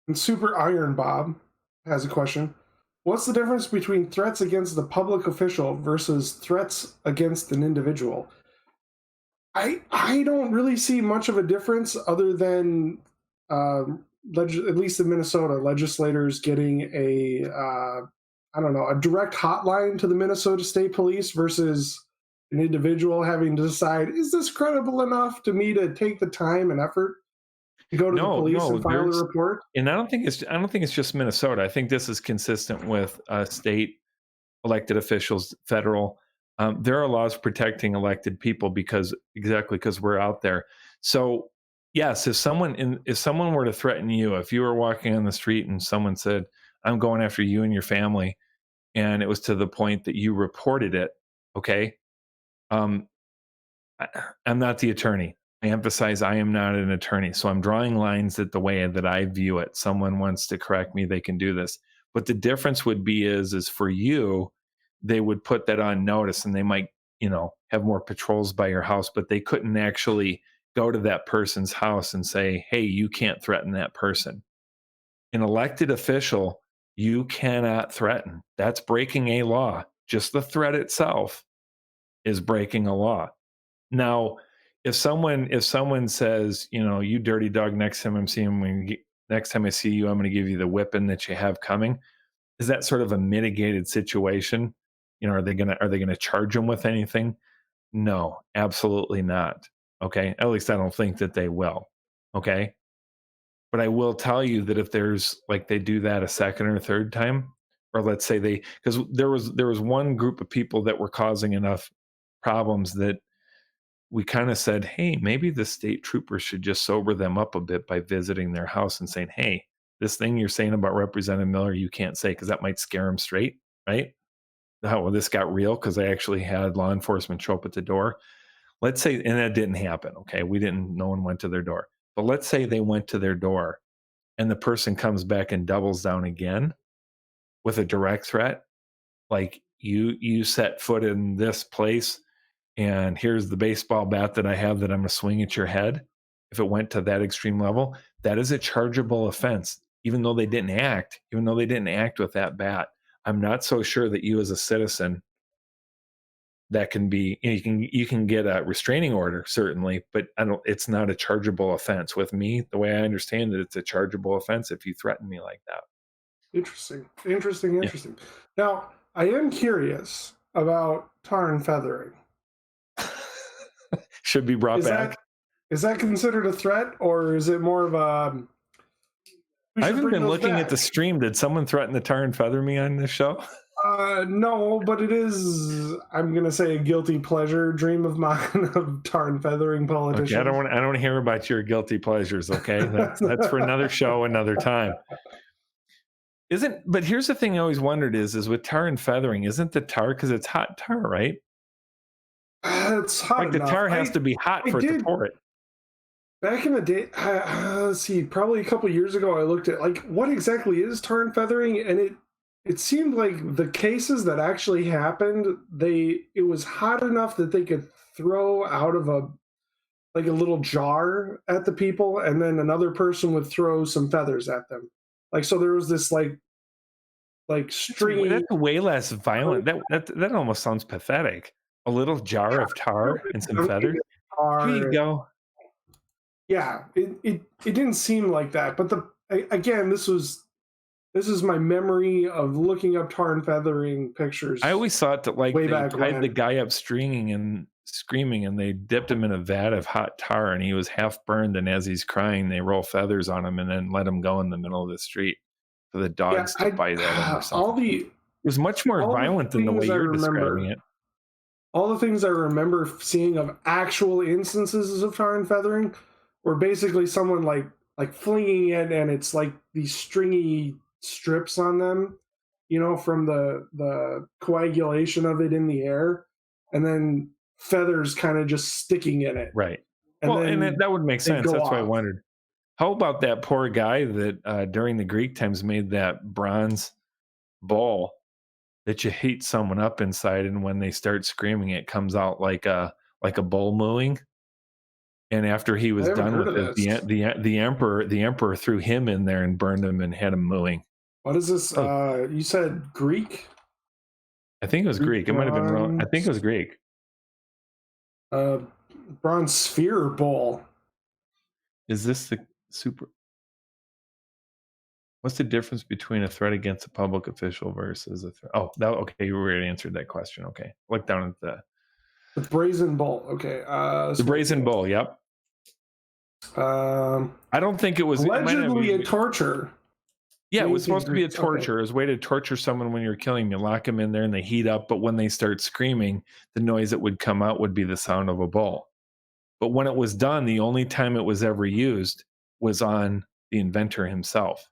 And Super Iron Bob has a question. What's the difference between threats against the public official versus threats against an individual? I don't really see much of a difference other than at least in Minnesota, legislators getting a direct hotline to the Minnesota State Police versus an individual having to decide, is this credible enough to me to take the time and effort to go to the police and file a report? And I don't think it's just Minnesota. I think this is consistent with state elected officials, federal. There are laws protecting elected people because we're out there. So yes, if someone were to threaten you, if you were walking on the street and someone said, "I'm going after you and your family," and it was to the point that you reported it, okay. I'm not the attorney. I emphasize I am not an attorney. So I'm drawing lines that the way that I view it. Someone wants to correct me, they can do this. But the difference would be is for you, they would put that on notice and they might, have more patrols by your house, but they couldn't actually go to that person's house and say, hey, you can't threaten that person. An elected official, you cannot threaten. That's breaking a law. Just the threat itself is breaking a law. Now, if someone says, you dirty dog, next time I see you, I'm going to give you the whipping that you have coming. Is that sort of a mitigated situation? Are they going to charge them with anything? No, absolutely not. Okay. At least I don't think that they will. Okay. But I will tell you that if there's they do that a second or third time, or let's say because there was one group of people that were causing enough problems that we kind of said, hey, maybe the state troopers should just sober them up a bit by visiting their house and saying, hey, this thing you're saying about Representative Miller, you can't say, because that might scare them straight, right? Oh, well, this got real because I actually had law enforcement show up at the door. Let's say, and that didn't happen, okay? No one went to their door. But let's say they went to their door and the person comes back and doubles down again with a direct threat, like you set foot in this place, and here's the baseball bat that I have that I'm going to swing at your head. If it went to that extreme level, that is a chargeable offense, even though they didn't act with that bat. I'm not so sure that you as a citizen, that can be, you can get a restraining order, certainly, but it's not a chargeable offense. With me, the way I understand it, it's a chargeable offense if you threaten me like that. Interesting. Yeah. Now, I am curious about tar and feathering. Should be brought back. Is that considered a threat, or is it more of a... I haven't been looking at the stream. Did someone threaten to tar and feather me on this show? No, but it is, I'm going to say, a guilty pleasure dream of mine of tar and feathering politicians. Okay, I don't want to hear about your guilty pleasures, okay? That's for another show, another time. But here's the thing I always wondered is with tar and feathering, isn't the tar, because it's hot tar, right? It's hot enough. The tar has to be hot for it to pour it. Back in the day, let's see, probably a couple years ago, I looked at what exactly is tar and feathering, and it seemed like the cases that actually happened, it was hot enough that they could throw out of a little jar at the people, and then another person would throw some feathers at them. So there was this stringy. That's way less violent. That almost sounds pathetic. A little jar of tar and some feathers. Here you go. Yeah, it didn't seem like that, but again, this is my memory of looking up tar and feathering pictures. I always thought that they tied the guy up stringing and screaming, and they dipped him in a vat of hot tar, and he was half burned, and as he's crying, they roll feathers on him and then let him go in the middle of the street for the dogs to bite at him or something. It was much more violent than the way you're describing it. All the things I remember seeing of actual instances of tar and feathering were basically someone flinging it, and it's these stringy strips on them, from the coagulation of it in the air, and then feathers kind of just sticking in it. Right. And that would make sense. That's why I wondered. How about that poor guy that during the Greek times made that bronze bowl that you heat someone up inside, and when they start screaming, it comes out like a bull mooing. And after he I was haven't done heard with of it, this. the emperor threw him in there and burned him and had him mooing. What is this? Oh, You said Greek? I think it was Greek Greek. It might have been wrong. I think it bronze, was Greek. uh, bronze sphere bowl. Is this the super? What's the difference between a threat against a public official versus a threat? Oh, okay. You already answered that question. Okay, look down at The brazen bowl. Okay. the brazen bull. Yep. Um, I don't think it was. It might not allegedly a be. torture. Yeah, it was Ancient supposed to be a Greeks. Okay. torture. It was a way to torture someone when you're killing them. You lock them in there and they heat up, but when they start screaming, the noise that would come out would be the sound of a bull. But when it was done, the only time it was ever used was on the inventor himself.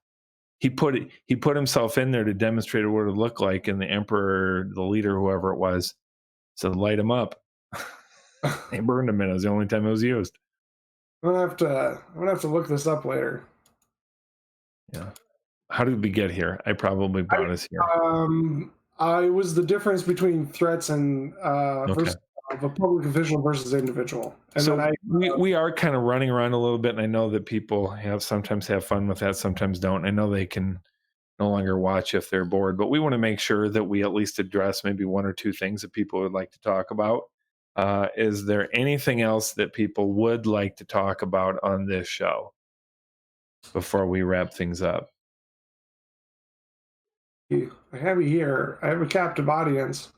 He put himself in there to demonstrate what it would look like, and the emperor, the leader, whoever it was, said, "Light him up." They burned him in. It was the only time it was used. I'm gonna have to look this up later. Yeah. How did we get here? I probably brought us here. I was the difference between threats and Okay. versus of a public official versus individual, and So then we are kind of running around a little bit, and I know that people sometimes have fun with that, sometimes don't. I know they can no longer watch if they're bored, but we want to make sure that we at least address maybe one or two things that people would like to talk about. Is there anything else that people would like to talk about on this show before we wrap things up? I have you here. I have a captive audience.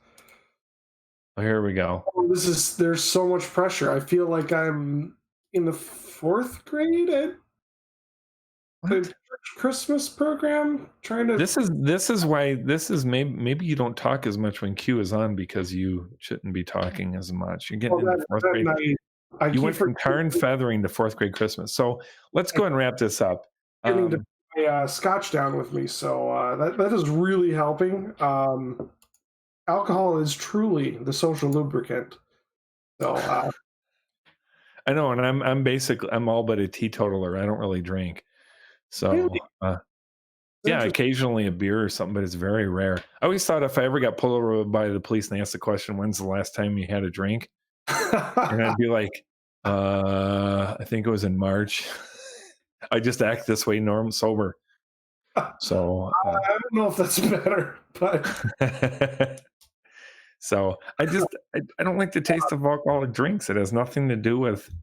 Oh, here we go. Oh, there's so much pressure. I feel like I'm in the 4th grade at the church Christmas program trying to. This is why maybe you don't talk as much when Q is on, because you shouldn't be talking as much. You're getting into 4th grade. You went from tarn feathering to 4th grade Christmas. So let's go and wrap this up. Getting to my scotch down with me, so that is really helping. Alcohol is truly the social lubricant. So I know, and I'm all but a teetotaler. I don't really drink. So really? yeah, occasionally a beer or something, but it's very rare. I always thought if I ever got pulled over by the police and they asked the question, "When's the last time you had a drink?" and I'd be like, I think it was in March. I just act this way, sober. So I don't know if that's better, but so I don't like the taste of alcoholic drinks. It has nothing to do with,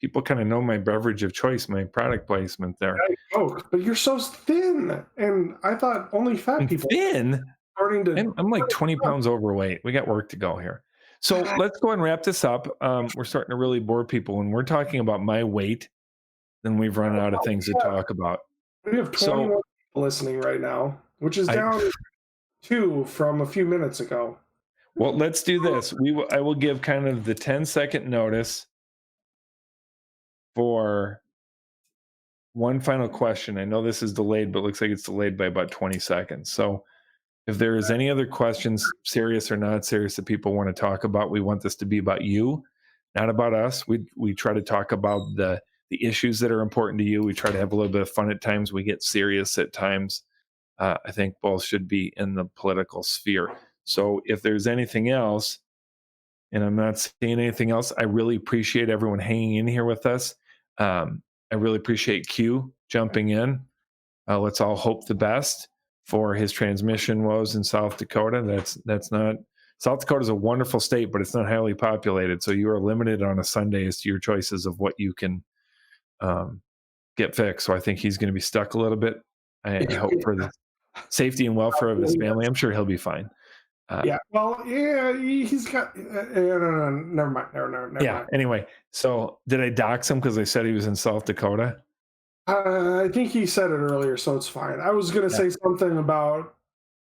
people kind of know my beverage of choice, my product placement there. But you're so thin, and I thought only fat people. Thin? Starting to. I'm like 20 pounds overweight. We got work to go here. So let's go and wrap this up. We're starting to really bore people. When we're talking about my weight, then we've run out of things to talk about. We have 21 people listening right now, which is down 2 from a few minutes ago. Well, let's do this. I will give kind of the 10-second notice for one final question. I know this is delayed, but it looks like it's delayed by about 20 seconds. So if there is any other questions, serious or not serious, that people want to talk about, we want this to be about you, not about us. We try to talk about the issues that are important to you. We try to have a little bit of fun at times. We get serious at times. I think both should be in the political sphere. So if there's anything else, and I'm not seeing anything else, I really appreciate everyone hanging in here with us. I really appreciate Q jumping in. Let's all hope the best for his transmission woes in South Dakota. That's not South Dakota is a wonderful state, but it's not highly populated. So you are limited on a Sunday as to your choices of what you can get fixed. So I think he's going to be stuck a little bit. I hope for the safety and welfare of his family. I'm sure he'll be fine. He's got. Never mind. Never mind. Anyway, so did I dox him because I said he was in South Dakota? I think he said it earlier, so it's fine. I was going to say something about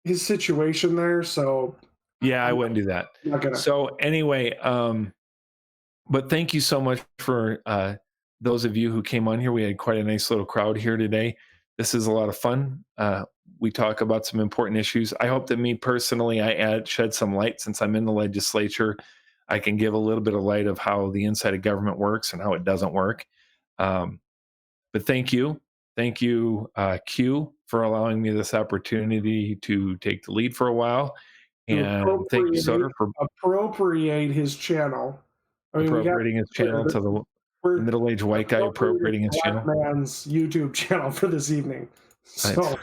his situation there, so yeah, I wouldn't do that. So anyway, but thank you so much for those of you who came on here. We had quite a nice little crowd here today. This is a lot of fun. We talk about some important issues. I hope that me personally, I shed some light since I'm in the legislature. I can give a little bit of light of how the inside of government works and how it doesn't work. But but thank you, Q, for allowing me this opportunity to take the lead for a while, To and thank you, Soder, for appropriate his channel. I mean, we got appropriating his clear channel that to the we're middle-aged white guy appropriating his Black channel. man's YouTube channel for this evening. So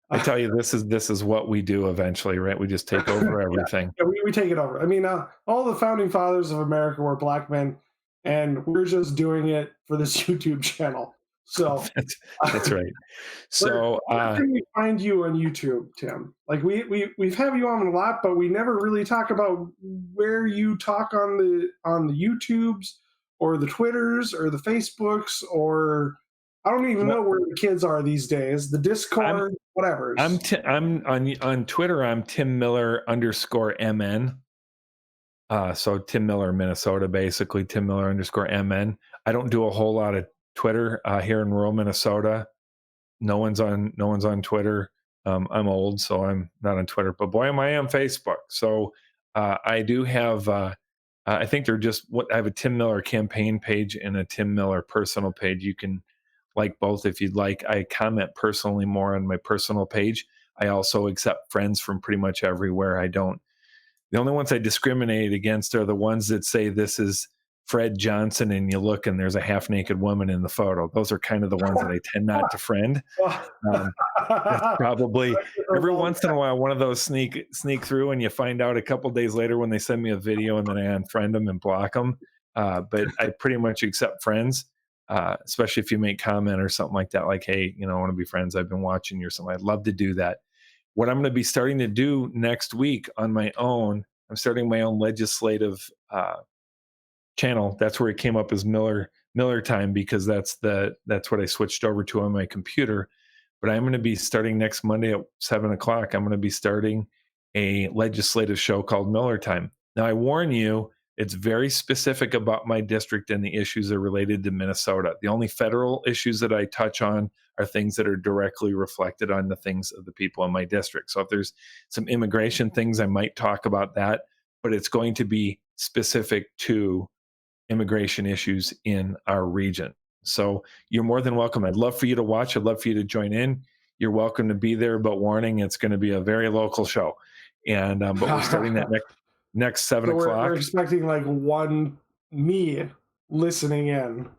I tell you, this is what we do eventually, right? We just take over everything. yeah, we take it over. I mean, all the founding fathers of America were black men, and we're just doing it for this YouTube channel. So that's right. So where can we find you on YouTube, Tim? Like we've had you on a lot, but we never really talk about where you talk on the YouTubes or the Twitters or the Facebooks, or I don't even know where the kids are these days. The Discord, whatever. I'm on Twitter. I'm Tim Miller _MN. So Tim Miller, Minnesota, basically Tim Miller _MN. I don't do a whole lot of Twitter here in rural Minnesota. No one's on Twitter. I'm old, so I'm not on Twitter. But boy, am I on Facebook. So I do have. I think they're just what I have a Tim Miller campaign page and a Tim Miller personal page. You can like both if you'd like. I comment personally more on my personal page. I also accept friends from pretty much everywhere. I don't. The only ones I discriminate against are the ones that say this is Fred Johnson, and you look and there's a half naked woman in the photo. Those are kind of the ones that I tend not to friend. That's probably every once in a while one of those sneak through, and you find out a couple days later when they send me a video, and then I unfriend them and block them. But I pretty much accept friends, especially if you make comment or something like that, like, hey, I want to be friends. I've been watching you or something. I'd love to do that. What I'm going to be starting to do next week on my own, I'm starting my own legislative channel. That's where it came up as Miller Time, because that's what I switched over to on my computer. But I'm going to be starting next Monday at 7:00. I'm going to be starting a legislative show called Miller Time. Now, I warn you, it's very specific about my district and the issues that are related to Minnesota. The only federal issues that I touch on are things that are directly reflected on the things of the people in my district. So if there's some immigration things, I might talk about that, but it's going to be specific to immigration issues in our region. So you're more than welcome. I'd love for you to watch. I'd love for you to join in. You're welcome to be there, but warning, it's going to be a very local show. And but we're starting that next 7 o'clock. We're expecting like me listening in.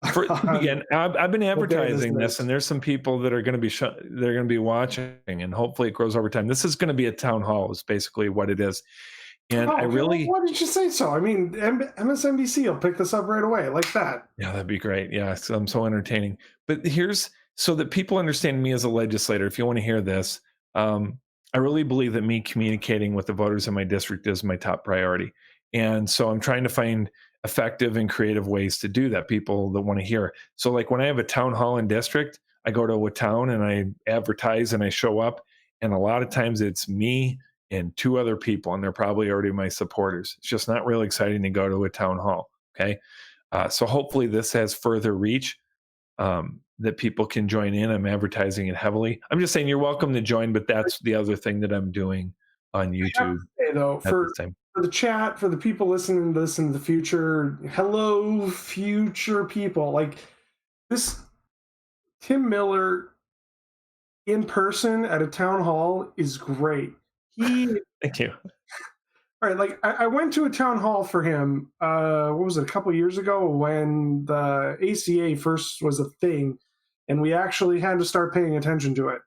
Again, I've been advertising this, and there's some people that are going to be watching, and hopefully it grows over time. This is going to be a town hall, is basically what it is. And why did you say so? I mean, MSNBC will pick this up right away, like that. Yeah, that'd be great. Yeah, I'm so entertaining. But here's so that people understand me as a legislator. If you want to hear this, I really believe that me communicating with the voters in my district is my top priority. And so I'm trying to find effective and creative ways to do that, people that want to hear. So like when I have a town hall in district, I go to a town and I advertise and I show up. And a lot of times it's me and two other people, and they're probably already my supporters. It's just not really exciting to go to a town hall. Okay. So hopefully this has further reach, that people can join in. I'm advertising it heavily. I'm just saying you're welcome to join, but that's the other thing that I'm doing on YouTube. For the chat, for the people listening to this in the future, hello, future people. Like this, Tim Miller in person at a town hall is great. Thank you. All right, like I went to a town hall for him. What was it? A couple years ago when the ACA first was a thing, and we actually had to start paying attention to it.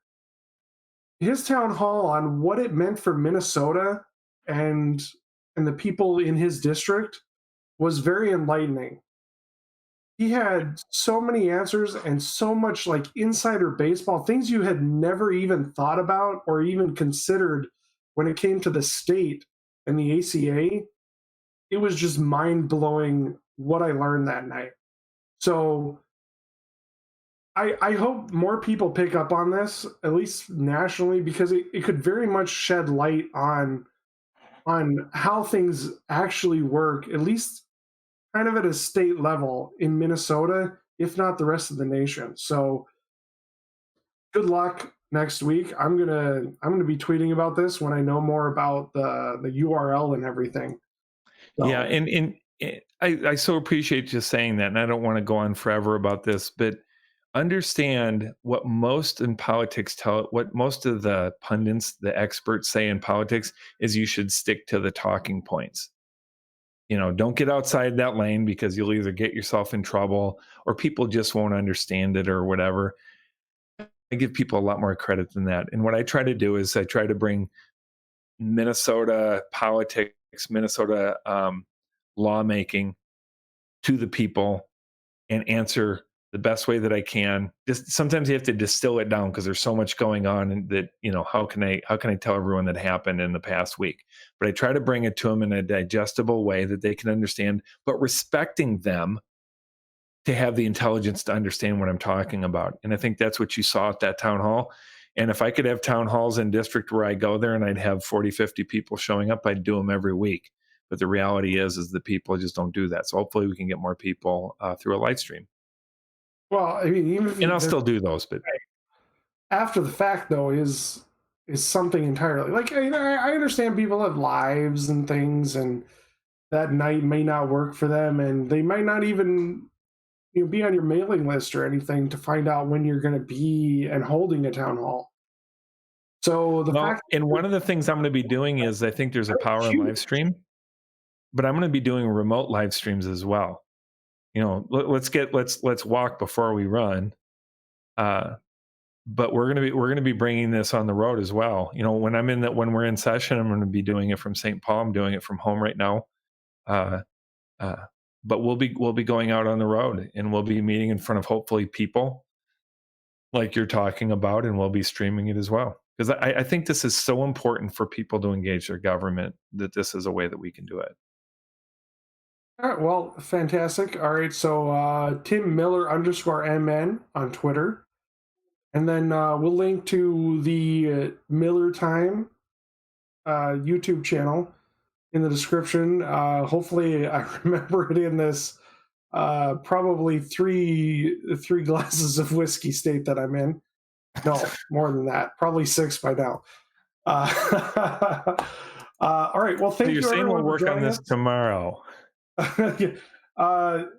His town hall on what it meant for Minnesota and the people in his district was very enlightening. He had so many answers and so much like insider baseball, things you had never even thought about or even considered when it came to the state and the ACA. It was just mind-blowing what I learned that night. So I hope more people pick up on this, at least nationally, because it could very much shed light on how things actually work, at least kind of at a state level in Minnesota, if not the rest of the nation. So good luck next week. I'm gonna be tweeting about this when I know more about the URL and everything. So. Yeah, and I so appreciate you saying that, and I don't want to go on forever about this, but understand what most in politics what most of the pundits, the experts say in politics is you should stick to the talking points. Don't get outside that lane because you'll either get yourself in trouble or people just won't understand it or whatever. I give people a lot more credit than that. And what I try to do is I try to bring Minnesota politics, Minnesota lawmaking to the people and answer the best way that I can. Just sometimes you have to distill it down because there's so much going on, and that how can I tell everyone that happened in the past week? But I try to bring it to them in a digestible way that they can understand, but respecting them to have the intelligence to understand what I'm talking about. And I think that's what you saw at that town hall. And if I could have town halls in district where I go there and I'd have 40, 50 people showing up, I'd do them every week. But the reality is that people just don't do that. So hopefully we can get more people through a live stream. Well, I mean, even if And I'll still do those, but after the fact, though, is something entirely. Like, I understand people have lives and things, and that night may not work for them, and they might not even be on your mailing list or anything to find out when you're going to be and holding a town hall. So and one of the things I'm going to be doing is I think there's a power in live stream, but I'm going to be doing remote live streams as well. Let's walk before we run. But we're going to be bringing this on the road as well. When we're in session, I'm going to be doing it from St. Paul. I'm doing it from home right now. But we'll be going out on the road, and we'll be meeting in front of hopefully people like you're talking about, and we'll be streaming it as well. Because I think this is so important for people to engage their government that this is a way that we can do it. All right, well, fantastic. All right, so Tim Miller _MN on Twitter. And then we'll link to the Miller Time YouTube channel in the description. Hopefully I remember it in this probably three glasses of whiskey state that I'm in. No, more than that. Probably 6 by now. All right, well, thank you. So you're saying we'll work on this tomorrow?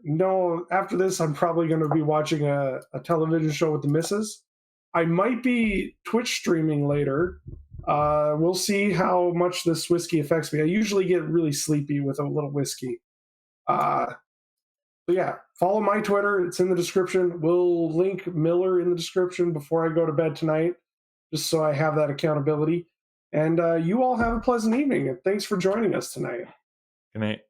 No, after this, I'm probably going to be watching a television show with the missus. I might be Twitch streaming later. We'll see how much this whiskey affects me. I usually get really sleepy with a little whiskey. But yeah, follow my Twitter. It's in the description. We'll link Miller in the description before I go to bed tonight, just so I have that accountability. And you all have a pleasant evening. And thanks for joining us tonight. Good night.